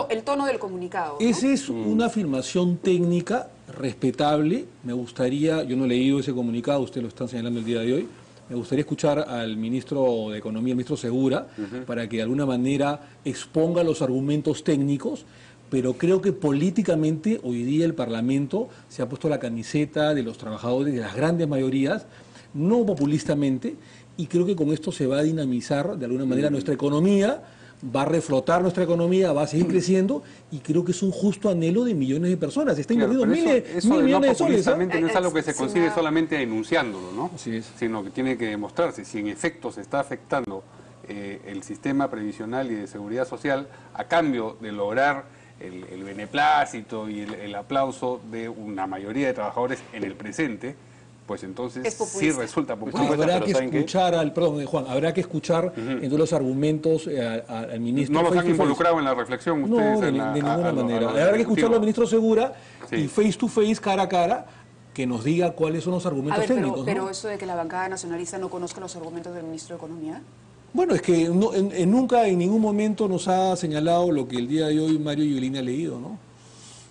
el tono del comunicado, ¿no? Esa es una afirmación técnica respetable. Me gustaría, yo no he leído ese comunicado, usted lo está señalando el día de hoy, me gustaría escuchar al ministro de Economía, el ministro Segura, para que de alguna manera exponga los argumentos técnicos, pero creo que políticamente hoy día el Parlamento se ha puesto la camiseta de los trabajadores, de las grandes mayorías, no populistamente, y creo que con esto se va a dinamizar de alguna manera nuestra economía, va a reflotar nuestra economía, va a seguir creciendo, y creo que es un justo anhelo de millones de personas. Se está invirtiendo mil millones de soles. No es algo que se consigue solamente enunciándolo, ¿no? Así es. Sino que tiene que demostrarse si en efecto se está afectando el sistema previsional y de seguridad social a cambio de lograr el beneplácito y el aplauso de una mayoría de trabajadores en el presente. Pues entonces sí resulta populista. Habrá que escuchar Juan, habrá que escuchar entre los argumentos al ministro. ¿No los han involucrado en la reflexión ustedes? No, de ninguna manera. Habrá que escucharlo al ministro Segura y face to face, cara a cara, que nos diga cuáles son los argumentos técnicos. Pero eso de que la bancada nacionalista no conozca los argumentos del ministro de Economía. Bueno, es que nunca en ningún momento nos ha señalado lo que el día de hoy Mario Yuglini ha leído, ¿no?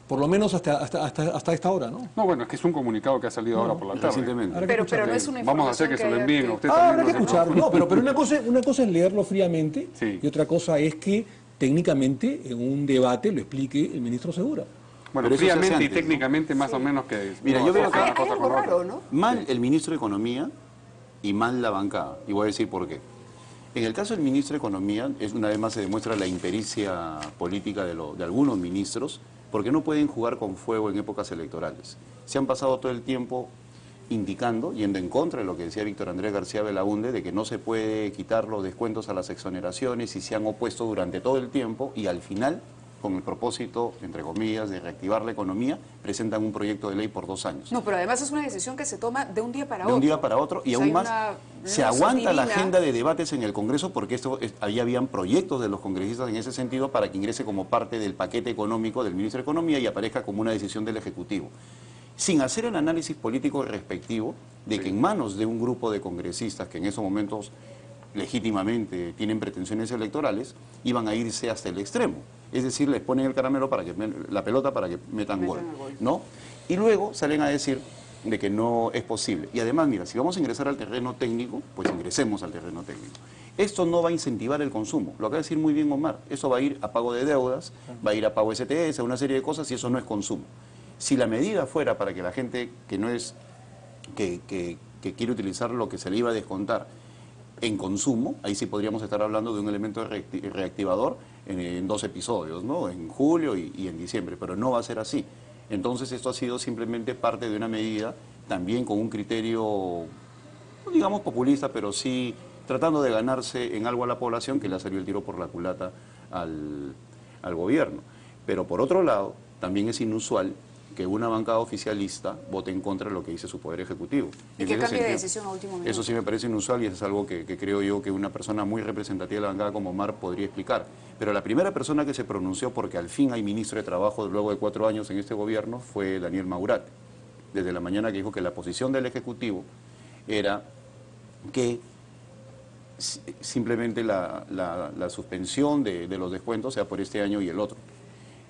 Por lo menos hasta esta hora, ¿no? No, bueno, es que es un comunicado que ha salido ahora por la tarde. Recientemente. Pero no es una información. Vamos a hacer que se lo envíen a usted habrá que escucharlo. No, pero una cosa es leerlo fríamente y otra cosa es que técnicamente en un debate lo explique el ministro Segura. Bueno, fríamente y técnicamente más o menos que... Mira, yo veo que hay algo raro, ¿no? Mal el ministro de Economía y mal la bancada. Y voy a decir por qué. En el caso del ministro de Economía, una vez más se demuestra la impericia política de algunos ministros, porque no pueden jugar con fuego en épocas electorales. Se han pasado todo el tiempo indicando, yendo en contra de lo que decía Víctor Andrés García Belaúnde, de que no se puede quitar los descuentos a las exoneraciones, y se han opuesto durante todo el tiempo, y al final, con el propósito, entre comillas, de reactivar la economía, presentan un proyecto de ley por 2 años. No, pero además es una decisión que se toma de un día para otro. De un día para otro, y aún más, se aguanta la agenda de debates en el Congreso, porque ahí habían proyectos de los congresistas en ese sentido para que ingrese como parte del paquete económico del ministro de Economía y aparezca como una decisión del Ejecutivo, sin hacer el análisis político respectivo de que en manos de un grupo de congresistas que en esos momentos legítimamente tienen pretensiones electorales, iban a irse hasta el extremo. Es decir, les ponen el caramelo para que la pelota para que metan gol, ¿no? Y luego salen a decir de que no es posible. Y además, mira, si vamos a ingresar al terreno técnico, pues ingresemos al terreno técnico. Esto no va a incentivar el consumo, lo acaba de decir muy bien Omar. Eso va a ir a pago de deudas, va a ir a pago STS, a una serie de cosas, y eso no es consumo. Si la medida fuera para que la gente que no es, que quiere utilizar lo que se le iba a descontar en consumo, ahí sí podríamos estar hablando de un elemento reactivador en 2 episodios, ¿no? En julio y en diciembre, pero no va a ser así. Entonces esto ha sido simplemente parte de una medida, también con un criterio, no digamos populista, pero sí tratando de ganarse en algo a la población, que le ha salido el tiro por la culata al gobierno. Pero por otro lado, también es inusual que una bancada oficialista vote en contra de lo que dice su Poder Ejecutivo. Y que cambie de decisión a último minuto. Eso sí me parece inusual, y es algo que creo yo que una persona muy representativa de la bancada como Omar podría explicar. Pero la primera persona que se pronunció, porque al fin hay ministro de Trabajo luego de 4 años en este gobierno, fue Daniel Maurat. Desde la mañana, que dijo que la posición del Ejecutivo era que simplemente la suspensión de los descuentos sea por este año y el otro.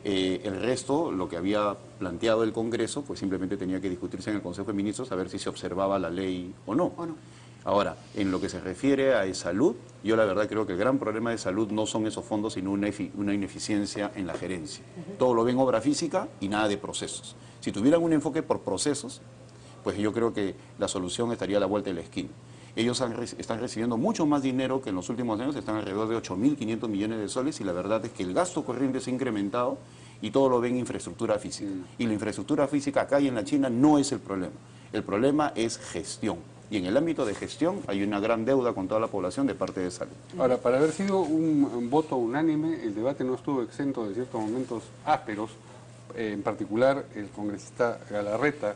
El resto, lo que había planteado el Congreso, pues simplemente tenía que discutirse en el Consejo de Ministros a ver si se observaba la ley o no. Ahora, en lo que se refiere a salud, yo la verdad creo que el gran problema de salud no son esos fondos, sino una ineficiencia en la gerencia. Todo lo ven obra física y nada de procesos. Si tuvieran un enfoque por procesos, pues yo creo que la solución estaría a la vuelta de la esquina. Ellos están recibiendo mucho más dinero que en los últimos años, están alrededor de 8.500 millones de soles, y la verdad es que el gasto corriente se ha incrementado y todo lo ven en infraestructura física. Y la infraestructura física acá y en la China no es el problema. El problema es gestión. Y en el ámbito de gestión hay una gran deuda con toda la población de parte de salud. Ahora, para haber sido un voto unánime, el debate no estuvo exento de ciertos momentos ásperos. En particular, el congresista Galarreta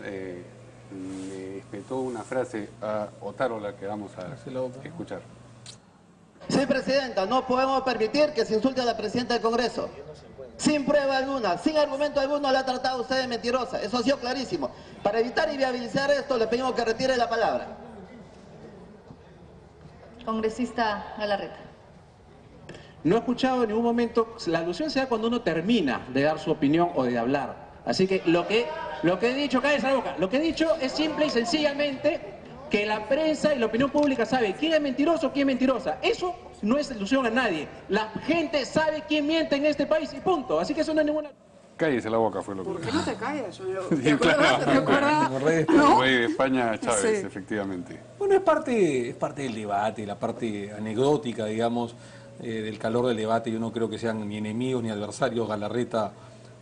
le espetó una frase a Otárola que vamos a escuchar. Sí, Presidenta, no podemos permitir que se insulte a la Presidenta del Congreso. Sin prueba alguna, sin argumento alguno, la ha tratado usted de mentirosa. Eso ha sido clarísimo. Para evitar y viabilizar esto, le pedimos que retire la palabra. Congresista Galarreta. No he escuchado en ningún momento, la alusión se da cuando uno termina de dar su opinión o de hablar. Así que lo que he dicho, cállese la boca, lo que he dicho es simple y sencillamente que la prensa y la opinión pública sabe quién es mentiroso, quién es mentirosa. Eso no es ilusión a nadie. La gente sabe quién miente en este país y punto. Así que eso no es ninguna... Cállese la boca, fue lo que... ¿Por qué no te callas? ¿Te acuerdas? El rey de España, Chávez, sí. Efectivamente. Bueno, es parte del debate, la parte anecdótica, digamos, del calor del debate. Yo no creo que sean ni enemigos ni adversarios Galarreta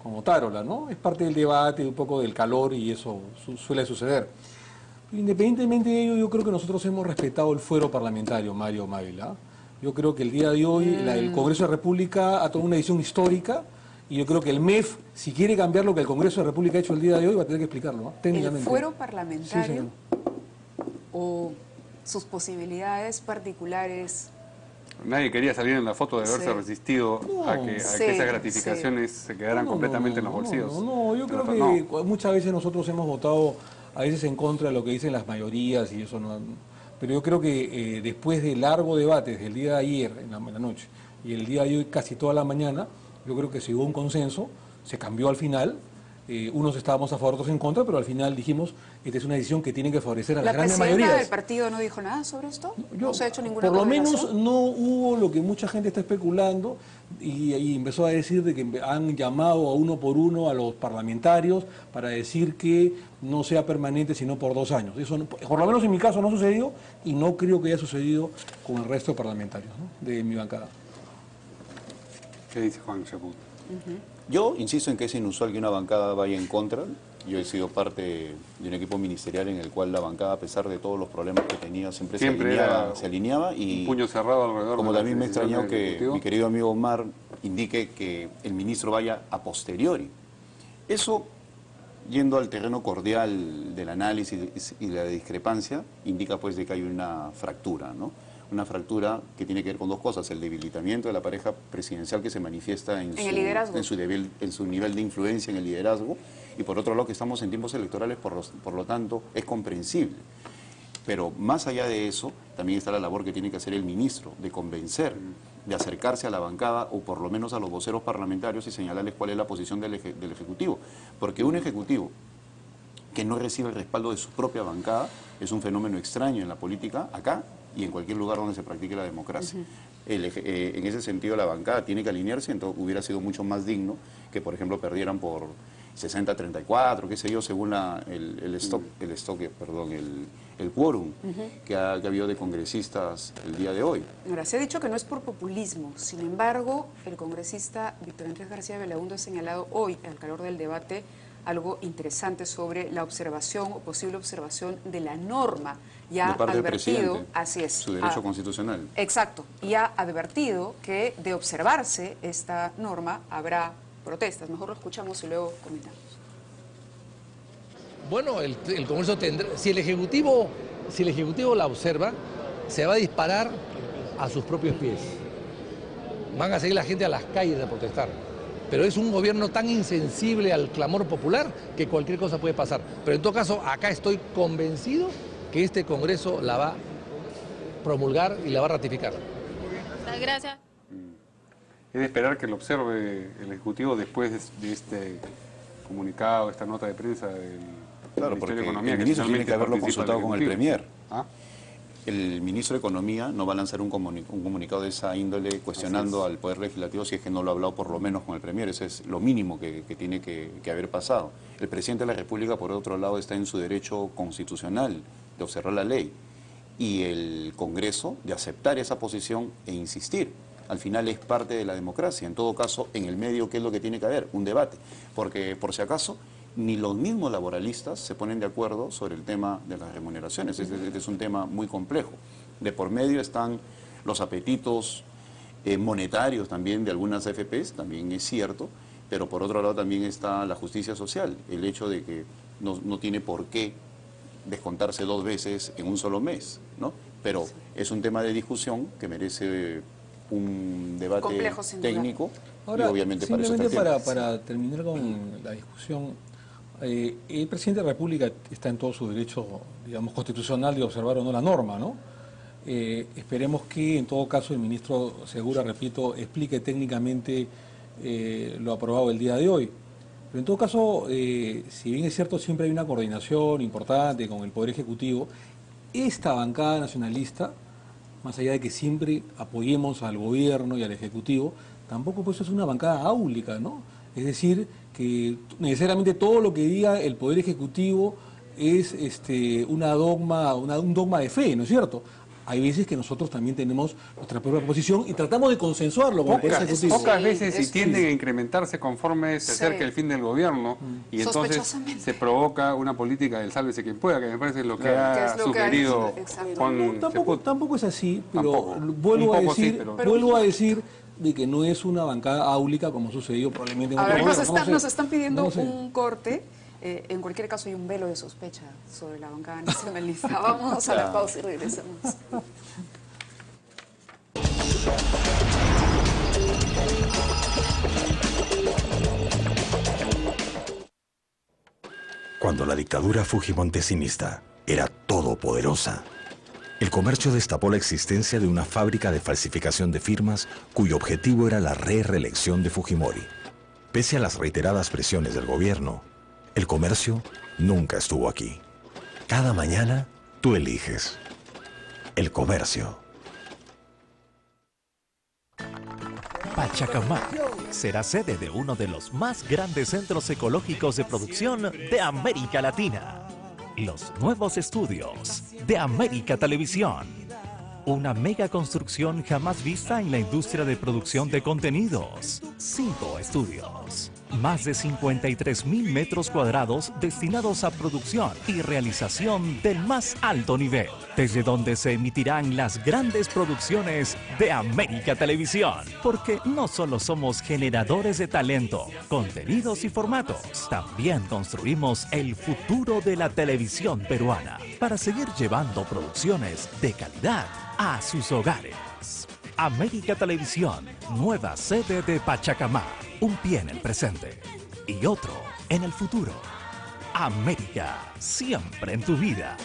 como Otárola, ¿no? Es parte del debate, un poco del calor, y eso suele suceder. Independientemente de ello, yo creo que nosotros hemos respetado el fuero parlamentario, Mario Mávila. Yo creo que el día de hoy el Congreso de la República ha tomado una decisión histórica, y yo creo que el MEF, si quiere cambiar lo que el Congreso de la República ha hecho el día de hoy, va a tener que explicarlo, ¿no? Técnicamente. ¿El fuero parlamentario, sí, o sus posibilidades particulares? Nadie quería salir en la foto de haberse resistido a que esas gratificaciones se quedaran completamente en los bolsillos. No, yo creo que muchas veces nosotros hemos votado a veces en contra de lo que dicen las mayorías, y eso no... Pero yo creo que después de largo debate, desde el día de ayer en la noche y el día de hoy casi toda la mañana, yo creo que se hubo un consenso, se cambió al final, Unos estábamos a favor, otros en contra, pero al final dijimos, esta es una decisión que tiene que favorecer a las grandes ¿La presidenta mayorías. del partido no dijo nada sobre esto? ¿No se ha hecho ninguna Por lo menos correlación? no hubo lo que mucha gente está especulando y empezó a decir de que han llamado a uno por uno a los parlamentarios para decir que no sea permanente sino por 2 años. Eso por lo menos en mi caso no sucedió y no creo que haya sucedido con el resto de parlamentarios, ¿no?, de mi bancada. ¿Qué dice Juan Chaput? Yo insisto en que es inusual que una bancada vaya en contra. Yo he sido parte de un equipo ministerial en el cual la bancada, a pesar de todos los problemas que tenía, siempre se alineaba y un puño cerrado alrededor. Como de también me extrañó que Ejecutivo. mi querido amigo Omar indique que el ministro vaya a posteriori. Eso, yendo al terreno cordial del análisis y la discrepancia, indica pues de que hay una fractura, ¿no? Una fractura que tiene que ver con 2 cosas: el debilitamiento de la pareja presidencial que se manifiesta en el liderazgo, en su nivel de influencia en el liderazgo, y por otro lado que estamos en tiempos electorales, por lo tanto es comprensible. Pero más allá de eso, también está la labor que tiene que hacer el ministro, de convencer, de acercarse a la bancada o por lo menos a los voceros parlamentarios y señalarles cuál es la posición del Ejecutivo. Porque un Ejecutivo que no recibe el respaldo de su propia bancada es un fenómeno extraño en la política acá y en cualquier lugar donde se practique la democracia. En ese sentido, la bancada tiene que alinearse, entonces hubiera sido mucho más digno que, por ejemplo, perdieran por 60-34, qué sé yo, según el quórum que ha habido de congresistas el día de hoy. Ahora, se ha dicho que no es por populismo. Sin embargo, el congresista Víctor Andrés García Belaúnde ha señalado hoy, al calor del debate, algo interesante sobre la observación o posible observación de la norma. Ya de parte ha del advertido, presidente, así es, su derecho constitucional. Exacto, y ha advertido que de observarse esta norma habrá protestas. Mejor lo escuchamos y luego comentamos. Bueno, el Congreso tendrá, si el Ejecutivo la observa, se va a disparar a sus propios pies. Van a salir la gente a las calles a protestar. Pero es un gobierno tan insensible al clamor popular que cualquier cosa puede pasar. Pero en todo caso, acá estoy convencido que este Congreso la va a promulgar y la va a ratificar. Gracias. Es de esperar que lo observe el Ejecutivo después de este comunicado, esta nota de prensa del Ministerio de Economía. El ministro tiene que haberlo participa consultado el con el Ejecutivo. Premier. El ministro de Economía no va a lanzar un comunicado de esa índole cuestionando al Poder Legislativo si es que no lo ha hablado por lo menos con el Premier. Eso es lo mínimo que tiene que haber pasado. El presidente de la República, por otro lado, está en su derecho constitucional de observar la ley y el Congreso de aceptar esa posición e insistir. Al final es parte de la democracia. En todo caso, en el medio, ¿qué es lo que tiene que haber? Un debate. Porque, por si acaso, ni los mismos laboralistas se ponen de acuerdo sobre el tema de las remuneraciones. Este es un tema muy complejo. De por medio están los apetitos monetarios también de algunas AFPs, también es cierto, pero por otro lado también está la justicia social, el hecho de que no tiene por qué descontarse 2 veces en un solo mes, ¿no? Pero es un tema de discusión que merece un debate complejo, técnico. Ahora, y obviamente simplemente para eso para terminar con la discusión, el presidente de la República está en todo su derecho, digamos, constitucional de observar o no la norma, ¿no? Esperemos que, en todo caso, el ministro Segura, repito, explique técnicamente lo aprobado el día de hoy. Pero en todo caso, si bien es cierto, siempre hay una coordinación importante con el Poder Ejecutivo, esta bancada nacionalista, más allá de que siempre apoyemos al gobierno y al Ejecutivo, tampoco pues es una bancada áulica, ¿no? Es decir, que necesariamente todo lo que diga el Poder Ejecutivo es un dogma de fe, ¿no es cierto? Hay veces que nosotros también tenemos nuestra propia posición y tratamos de consensuarlo con el Poder Ejecutivo. Pocas veces y tienden a incrementarse conforme se acerca el fin del gobierno y entonces se provoca una política del sálvese quien pueda, que me parece lo que ha sugerido Juan Chaput. Tampoco es así, pero vuelvo a decir de que no es una bancada áulica como sucedió probablemente en otro gobierno. Nos están pidiendo un corte. En cualquier caso hay un velo de sospecha sobre la bancada nacionalista. Vamos a la pausa y regresamos. Cuando la dictadura fujimontesinista era todopoderosa, el comercio destapó la existencia de una fábrica de falsificación de firmas cuyo objetivo era la reelección de Fujimori. Pese a las reiteradas presiones del gobierno, El comercio nunca estuvo aquí. Cada mañana tú eliges. El comercio. Pachacamac será sede de uno de los más grandes centros ecológicos de producción de América Latina. Los nuevos estudios de América Televisión. Una mega construcción jamás vista en la industria de producción de contenidos. 5 estudios. Más de 53,000 metros cuadrados destinados a producción y realización del más alto nivel, desde donde se emitirán las grandes producciones de América Televisión. Porque no solo somos generadores de talento, contenidos y formatos, también construimos el futuro de la televisión peruana para seguir llevando producciones de calidad a sus hogares. América Televisión, nueva sede de Pachacamac. Un pie en el presente y otro en el futuro. América, siempre en tu vida.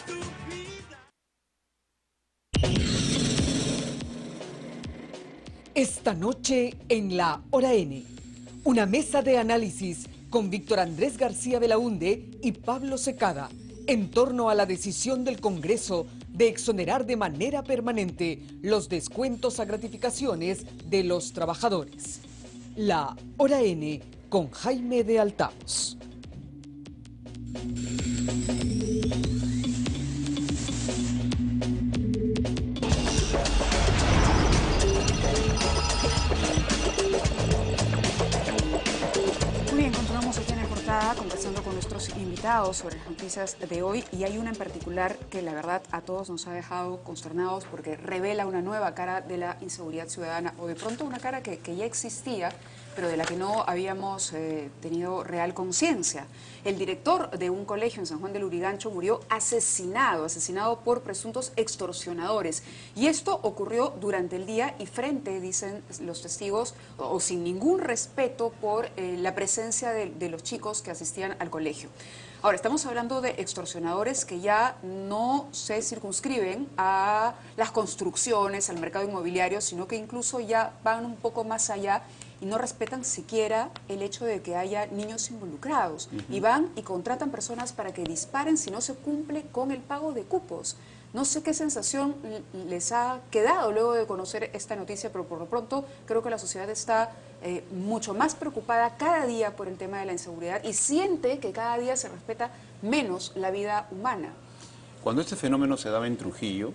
Esta noche en la Hora N, una mesa de análisis con Víctor Andrés García Belaúnde y Pablo Secada en torno a la decisión del Congreso de exonerar de manera permanente los descuentos a gratificaciones de los trabajadores. La Hora N con Jaime de Altavos. Muy bien, continuamos aquí en La Portada conversando con nuestros invitados sobre las noticias de hoy, y hay una en particular que la verdad a todos nos ha dejado consternados porque revela una nueva cara de la inseguridad ciudadana, o de pronto una cara que ya existía, pero de la que no habíamos tenido real conciencia. El director de un colegio en San Juan del Lurigancho murió asesinado por presuntos extorsionadores. Y esto ocurrió durante el día y frente, dicen los testigos, o sin ningún respeto por la presencia de los chicos que asistían al colegio. Ahora, estamos hablando de extorsionadores que ya no se circunscriben a las construcciones, al mercado inmobiliario, sino que incluso ya van un poco más allá y no respetan siquiera el hecho de que haya niños involucrados. Y van y contratan personas para que disparen si no se cumple con el pago de cupos. No sé qué sensación les ha quedado luego de conocer esta noticia, pero por lo pronto creo que la sociedad está mucho más preocupada cada día por el tema de la inseguridad y siente que cada día se respeta menos la vida humana. Cuando este fenómeno se daba en Trujillo,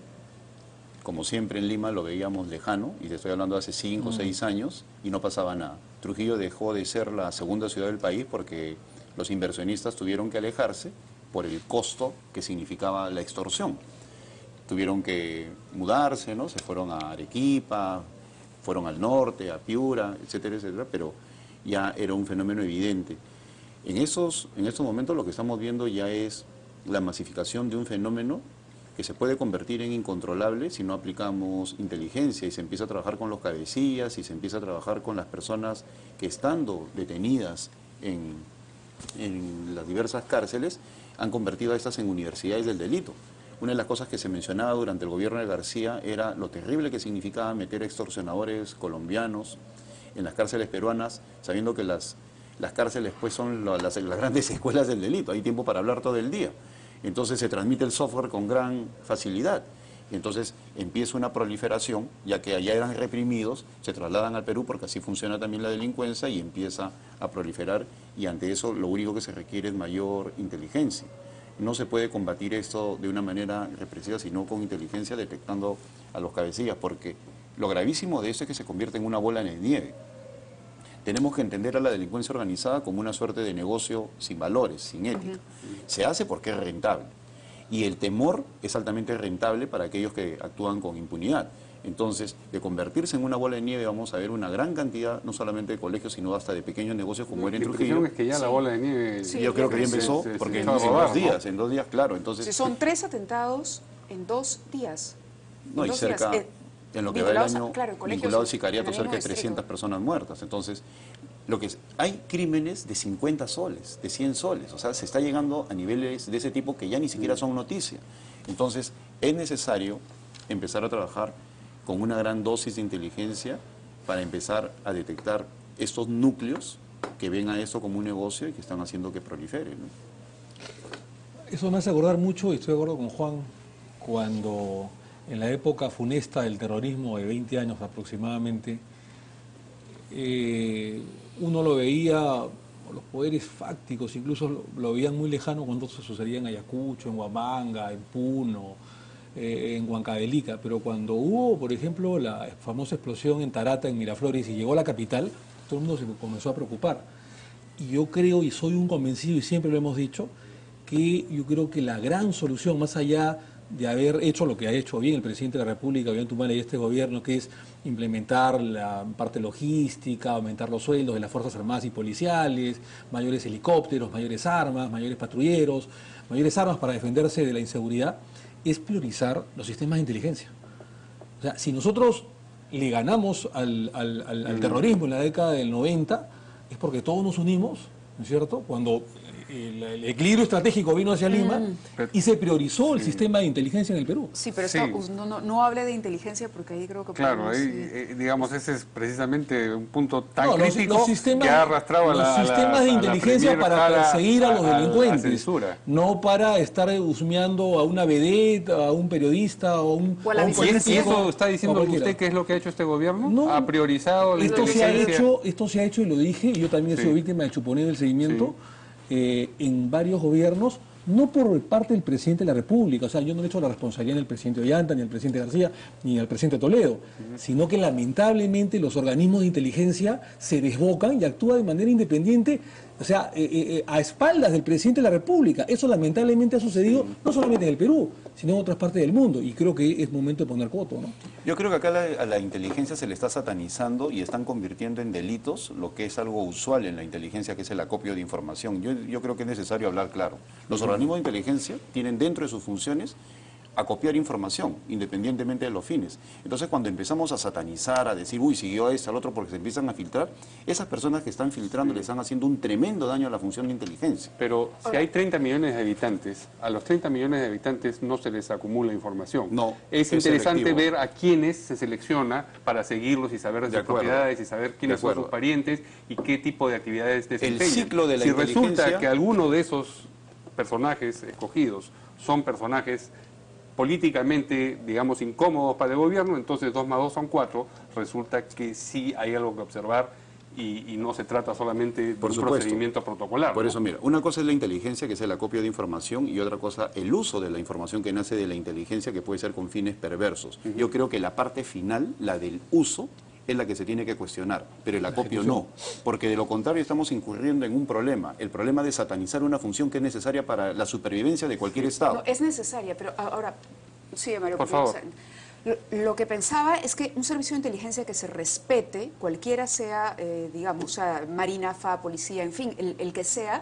como siempre en Lima lo veíamos lejano, y te estoy hablando de hace 5 o 6 años, y no pasaba nada. Trujillo dejó de ser la segunda ciudad del país porque los inversionistas tuvieron que alejarse por el costo que significaba la extorsión. Tuvieron que mudarse, ¿no? Se fueron a Arequipa, fueron al norte, a Piura, etcétera, etcétera, pero ya era un fenómeno evidente. En estos momentos lo que estamos viendo ya es la masificación de un fenómeno que se puede convertir en incontrolable si no aplicamos inteligencia y se empieza a trabajar con los cabecillas y se empieza a trabajar con las personas que, estando detenidas en las diversas cárceles, han convertido a estas en universidades del delito. Una de las cosas que se mencionaba durante el gobierno de García era lo terrible que significaba meter extorsionadores colombianos en las cárceles peruanas, sabiendo que las cárceles pues son las grandes escuelas del delito, hay tiempo para hablar todo el día. Entonces se transmite el software con gran facilidad. Y entonces empieza una proliferación, ya que allá eran reprimidos, se trasladan al Perú porque así funciona también la delincuencia y empieza a proliferar, y ante eso lo único que se requiere es mayor inteligencia. No se puede combatir esto de una manera represiva, sino con inteligencia, detectando a los cabecillas, porque lo gravísimo de esto es que se convierte en una bola de nieve. Tenemos que entender a la delincuencia organizada como una suerte de negocio sin valores, sin ética. Se hace porque es rentable. Y el temor es altamente rentable para aquellos que actúan con impunidad. Entonces, de convertirse en una bola de nieve, vamos a ver una gran cantidad, no solamente de colegios, sino hasta de pequeños negocios como era en Trujillo. Es que ya la bola de nieve... Sí, yo creo que ya empezó, porque en 2 días, en 2 días, claro. Entonces, son 3 atentados en 2 días. No, y cerca... En lo que va el año, vinculado al sicariato, cerca de 300 personas muertas. Entonces, hay crímenes de 50 soles, de 100 soles. O sea, se está llegando a niveles de ese tipo que ya ni siquiera son noticia. Entonces, es necesario empezar a trabajar con una gran dosis de inteligencia para empezar a detectar estos núcleos que ven a eso como un negocio y que están haciendo que prolifere, ¿no? Eso me hace acordar mucho, y estoy de acuerdo con Juan, cuando en la época funesta del terrorismo de 20 años aproximadamente, uno lo veía, los poderes fácticos incluso lo veían muy lejano cuando eso sucedía en Ayacucho, en Huamanga, en Puno, en Huancavelica, pero cuando hubo, por ejemplo, la famosa explosión en Tarata, en Miraflores, y llegó a la capital, todo el mundo se comenzó a preocupar. Y yo creo, y soy un convencido, y siempre lo hemos dicho, que yo creo que la gran solución, más allá de haber hecho lo que ha hecho bien el presidente de la República, Ollanta y este gobierno, que es implementar la parte logística, aumentar los sueldos de las Fuerzas Armadas y Policiales, mayores helicópteros, mayores armas, mayores patrulleros, mayores armas para defenderse de la inseguridad, es priorizar los sistemas de inteligencia. O sea, si nosotros le ganamos al terrorismo en la década del 90, es porque todos nos unimos, ¿no es cierto?, cuando el equilibrio estratégico vino hacia Lima y se priorizó el sistema de inteligencia en el Perú. Sí, pero no hable de inteligencia porque ahí creo que claro, podemos, ahí, digamos, ese es precisamente un punto tan los crítico sistemas, que ha arrastrado los sistemas de inteligencia para perseguir a los delincuentes, no para estar husmeando a una vedette, a un periodista, a un político. ¿Y eso está diciendo usted que es lo que ha hecho este gobierno? No, ¿Ha priorizado la inteligencia? Esto se ha hecho y lo dije, y yo también he sido víctima de chuponeo del seguimiento. En varios gobiernos, no por parte del presidente de la República, o sea, yo no le echo la responsabilidad ni al presidente Ollanta, ni al presidente García, ni al presidente Toledo, sino que lamentablemente los organismos de inteligencia se desbocan y actúan de manera independiente, o sea, a espaldas del presidente de la República. Eso lamentablemente ha sucedido no solamente en el Perú, sino en otras partes del mundo, y creo que es momento de poner coto, ¿no? Yo creo que acá a la inteligencia se le está satanizando y están convirtiendo en delitos lo que es algo usual en la inteligencia, que es el acopio de información. Yo creo que es necesario hablar claro. Los organismos de inteligencia tienen dentro de sus funciones acopiar información, independientemente de los fines. Entonces, cuando empezamos a satanizar, a decir, uy, siguió a este, al otro, porque se empiezan a filtrar, esas personas que están filtrando le están haciendo un tremendo daño a la función de inteligencia. Pero si hay 30 millones de habitantes, a los 30 millones de habitantes no se les acumula información. No, es interesante ver a quiénes se selecciona para seguirlos y saber de sus propiedades y saber quiénes son sus parientes y qué tipo de actividades desempeñan. El ciclo de la si resulta que alguno de esos personajes escogidos son personajes políticamente, digamos, incómodos para el gobierno, entonces 2 más 2 son 4, resulta que sí hay algo que observar y no se trata solamente de un procedimiento protocolar. Por eso, mira, una cosa es la inteligencia, que es el acopio de información, y otra cosa, el uso de la información que nace de la inteligencia, que puede ser con fines perversos. Yo creo que la parte final, la del uso, es la que se tiene que cuestionar, pero el acopio no, porque de lo contrario estamos incurriendo en un problema, el problema de satanizar una función que es necesaria para la supervivencia de cualquier Estado. No, es necesaria, pero ahora, sí, Mario, por favor. Lo que pensaba es que un servicio de inteligencia que se respete, cualquiera sea, digamos, Marina, FA, policía, en fin, el que sea,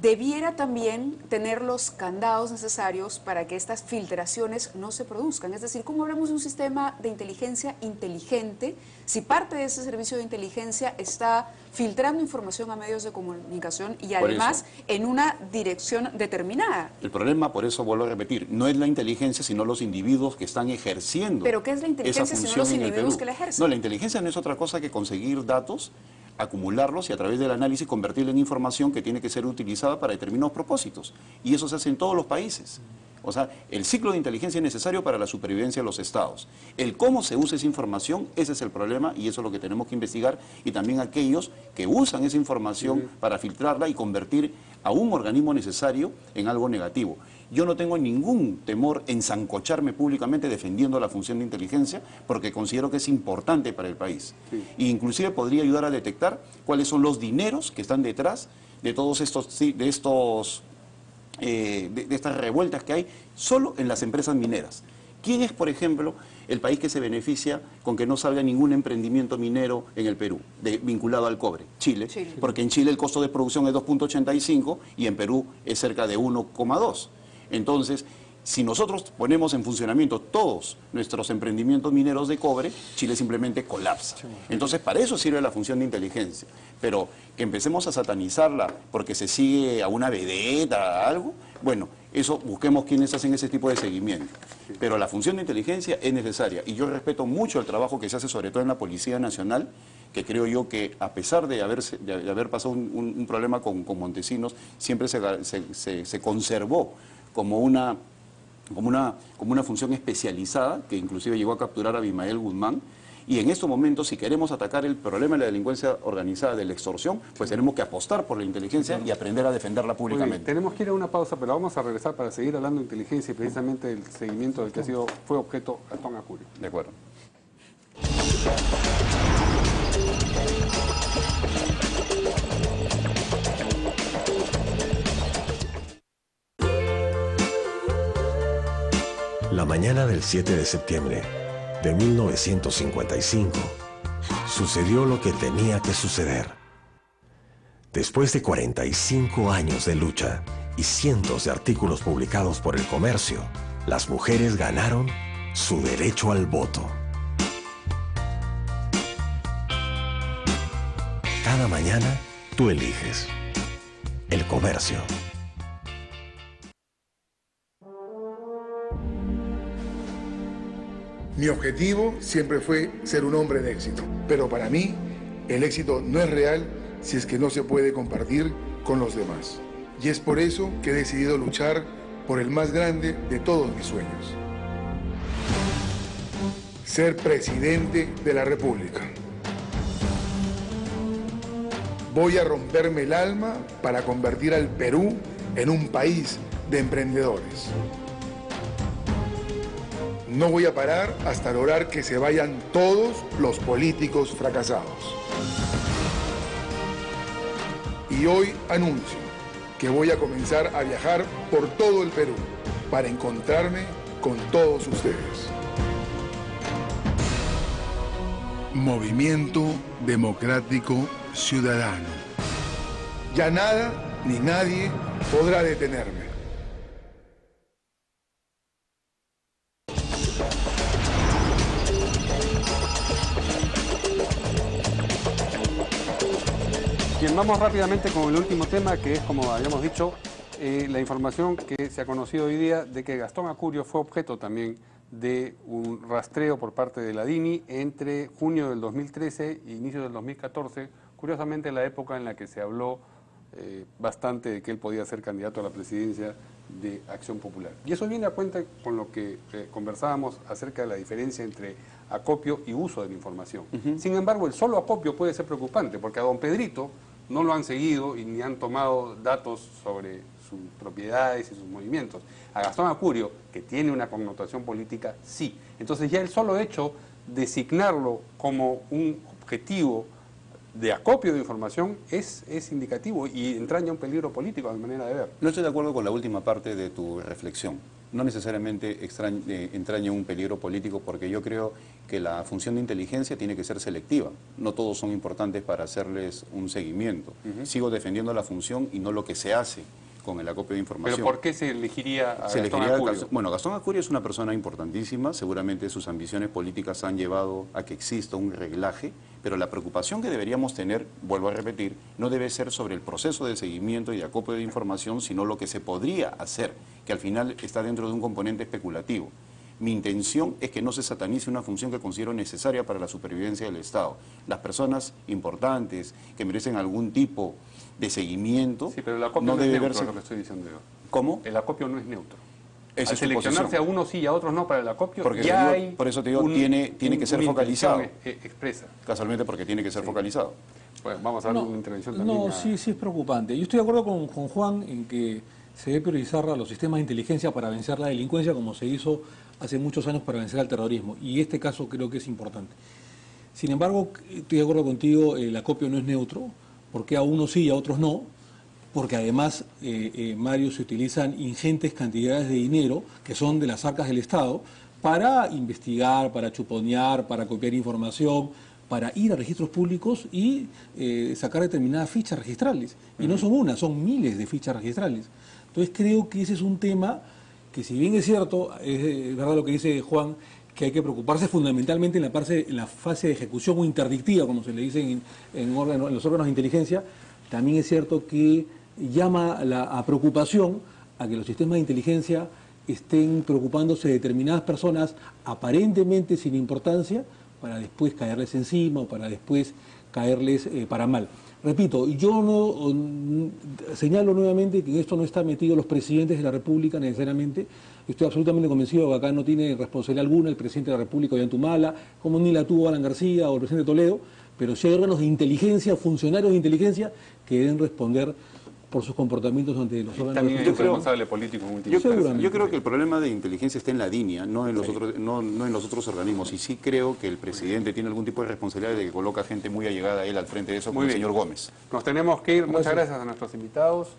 debiera también tener los candados necesarios para que estas filtraciones no se produzcan. Es decir, ¿cómo hablamos de un sistema de inteligencia inteligente si parte de ese servicio de inteligencia está filtrando información a medios de comunicación y además en una dirección determinada? El problema, por eso vuelvo a repetir, no es la inteligencia, sino los individuos que están ejerciendo. ¿Pero qué es la inteligencia si no los individuos que la ejercen? No, la inteligencia no es otra cosa que conseguir datos, acumularlos y a través del análisis convertirla en información que tiene que ser utilizada para determinados propósitos. Y eso se hace en todos los países. O sea, el ciclo de inteligencia es necesario para la supervivencia de los estados. El cómo se usa esa información, ese es el problema y eso es lo que tenemos que investigar. Y también aquellos que usan esa información para filtrarla y convertir a un organismo necesario en algo negativo. Yo no tengo ningún temor en zancocharme públicamente defendiendo la función de inteligencia porque considero que es importante para el país. E inclusive podría ayudar a detectar cuáles son los dineros que están detrás de todos estos, de estas revueltas que hay solo en las empresas mineras. ¿Quién es, por ejemplo, el país que se beneficia con que no salga ningún emprendimiento minero en el Perú, vinculado al cobre? Chile. Porque en Chile el costo de producción es 2.85 y en Perú es cerca de 1,2. Entonces, si nosotros ponemos en funcionamiento todos nuestros emprendimientos mineros de cobre, Chile simplemente colapsa. Entonces, para eso sirve la función de inteligencia. Pero que empecemos a satanizarla porque se sigue a una vedeta, a algo, bueno, eso busquemos quienes hacen ese tipo de seguimiento. Pero la función de inteligencia es necesaria y yo respeto mucho el trabajo que se hace sobre todo en la Policía Nacional, que creo yo que a pesar de haber pasado un problema con Montesinos, siempre se conservó como una función especializada, que inclusive llegó a capturar a Abimael Guzmán. Y en estos momentos, si queremos atacar el problema de la delincuencia organizada, de la extorsión, pues tenemos que apostar por la inteligencia y aprender a defenderla públicamente. Tenemos que ir a una pausa, pero vamos a regresar para seguir hablando de inteligencia y precisamente del seguimiento del que fue objeto Gastón Acurio. De acuerdo. La mañana del 7 de septiembre de 1955 sucedió lo que tenía que suceder. Después de 45 años de lucha y cientos de artículos publicados por El Comercio, las mujeres ganaron su derecho al voto. Cada mañana tú eliges. El Comercio. Mi objetivo siempre fue ser un hombre de éxito, pero para mí el éxito no es real si es que no se puede compartir con los demás. Y es por eso que he decidido luchar por el más grande de todos mis sueños: ser presidente de la República. Voy a romperme el alma para convertir al Perú en un país de emprendedores. No voy a parar hasta lograr que se vayan todos los políticos fracasados. Y hoy anuncio que voy a comenzar a viajar por todo el Perú para encontrarme con todos ustedes. Movimiento Democrático Ciudadano. Ya nada ni nadie podrá detenerme. Bien, vamos rápidamente con el último tema, que es, como habíamos dicho, la información que se ha conocido hoy día de que Gastón Acurio fue objeto también de un rastreo por parte de la DINI entre junio del 2013 e inicio del 2014, curiosamente la época en la que se habló bastante de que él podía ser candidato a la presidencia de Acción Popular. Y eso viene a cuenta con lo que conversábamos acerca de la diferencia entre acopio y uso de la información. Sin embargo, el solo acopio puede ser preocupante, porque a don Pedrito no lo han seguido y ni han tomado datos sobre sus propiedades y sus movimientos. A Gastón Acurio, que tiene una connotación política, sí. Entonces ya el solo hecho de designarlo como un objetivo de acopio de información es indicativo y entraña un peligro político a mi manera de ver. No estoy de acuerdo con la última parte de tu reflexión. No necesariamente entraña un peligro político, porque yo creo que la función de inteligencia tiene que ser selectiva. No todos son importantes para hacerles un seguimiento. Sigo defendiendo la función y no lo que se hace con el acopio de información. ¿Pero por qué se elegiría a Gastón Acurio? Bueno, Gastón Acurio es una persona importantísima, seguramente sus ambiciones políticas han llevado a que exista un reglaje, pero la preocupación que deberíamos tener, vuelvo a repetir, no debe ser sobre el proceso de seguimiento y de acopio de información, sino lo que se podría hacer, que al final está dentro de un componente especulativo. Mi intención es que no se satanice una función que considero necesaria para la supervivencia del Estado. Las personas importantes que merecen algún tipo de seguimiento, sí, pero el acopio no debe verse. Lo que estoy diciendo yo. ¿Cómo? El acopio no es neutro. Esa Al seleccionarse a unos sí y a otros no para el acopio, porque ya hay por eso te digo, tiene que ser focalizado. Expresa. Casualmente porque tiene que ser focalizado. Bueno, vamos a dar una intervención también. No, sí es preocupante. Yo estoy de acuerdo con Juan en que se debe priorizar a los sistemas de inteligencia para vencer la delincuencia, como se hizo hace muchos años para vencer al terrorismo. Y este caso creo que es importante. Sin embargo, estoy de acuerdo contigo, el acopio no es neutro, porque a unos sí y a otros no, porque además, Mario, se utilizan ingentes cantidades de dinero, que son de las arcas del Estado, para investigar, para chuponear, para copiar información, para ir a registros públicos y sacar determinadas fichas registrales. Y no son una, son miles de fichas registrales. Entonces creo que ese es un tema que, si bien es cierto, es verdad lo que dice Juan, que hay que preocuparse fundamentalmente en la fase de ejecución o interdictiva, como se le dice en los órganos de inteligencia, también es cierto que llama a preocupación a que los sistemas de inteligencia estén preocupándose de determinadas personas aparentemente sin importancia, para después caerles encima o para después caerles para mal. Repito, yo no señalo nuevamente que en esto no están metidos los presidentes de la República necesariamente. Yo estoy absolutamente convencido que acá no tiene responsabilidad alguna el presidente de la República, Ollantumala, como ni la tuvo Alan García o el presidente Toledo, pero sí hay órganos de inteligencia, funcionarios de inteligencia que deben responder por sus comportamientos ante los órganos. También hay un responsable político muy yo creo que el problema de inteligencia está en la DINIA, no en los otros organismos. Y sí creo que el presidente tiene algún tipo de responsabilidad de que coloca gente muy allegada a él al frente de eso, como el señor Gómez. Nos tenemos que ir. Muchas gracias a nuestros invitados.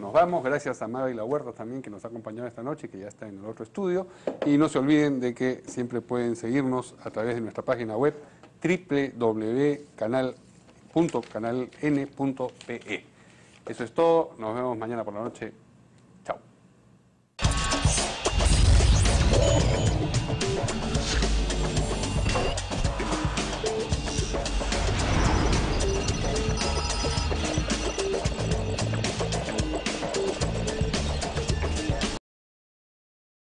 Nos vamos. Gracias a Mabel Huerta también, que nos ha acompañado esta noche, que ya está en el otro estudio. Y no se olviden de que siempre pueden seguirnos a través de nuestra página web www.canaln.pe. Eso es todo. Nos vemos mañana por la noche. Chao.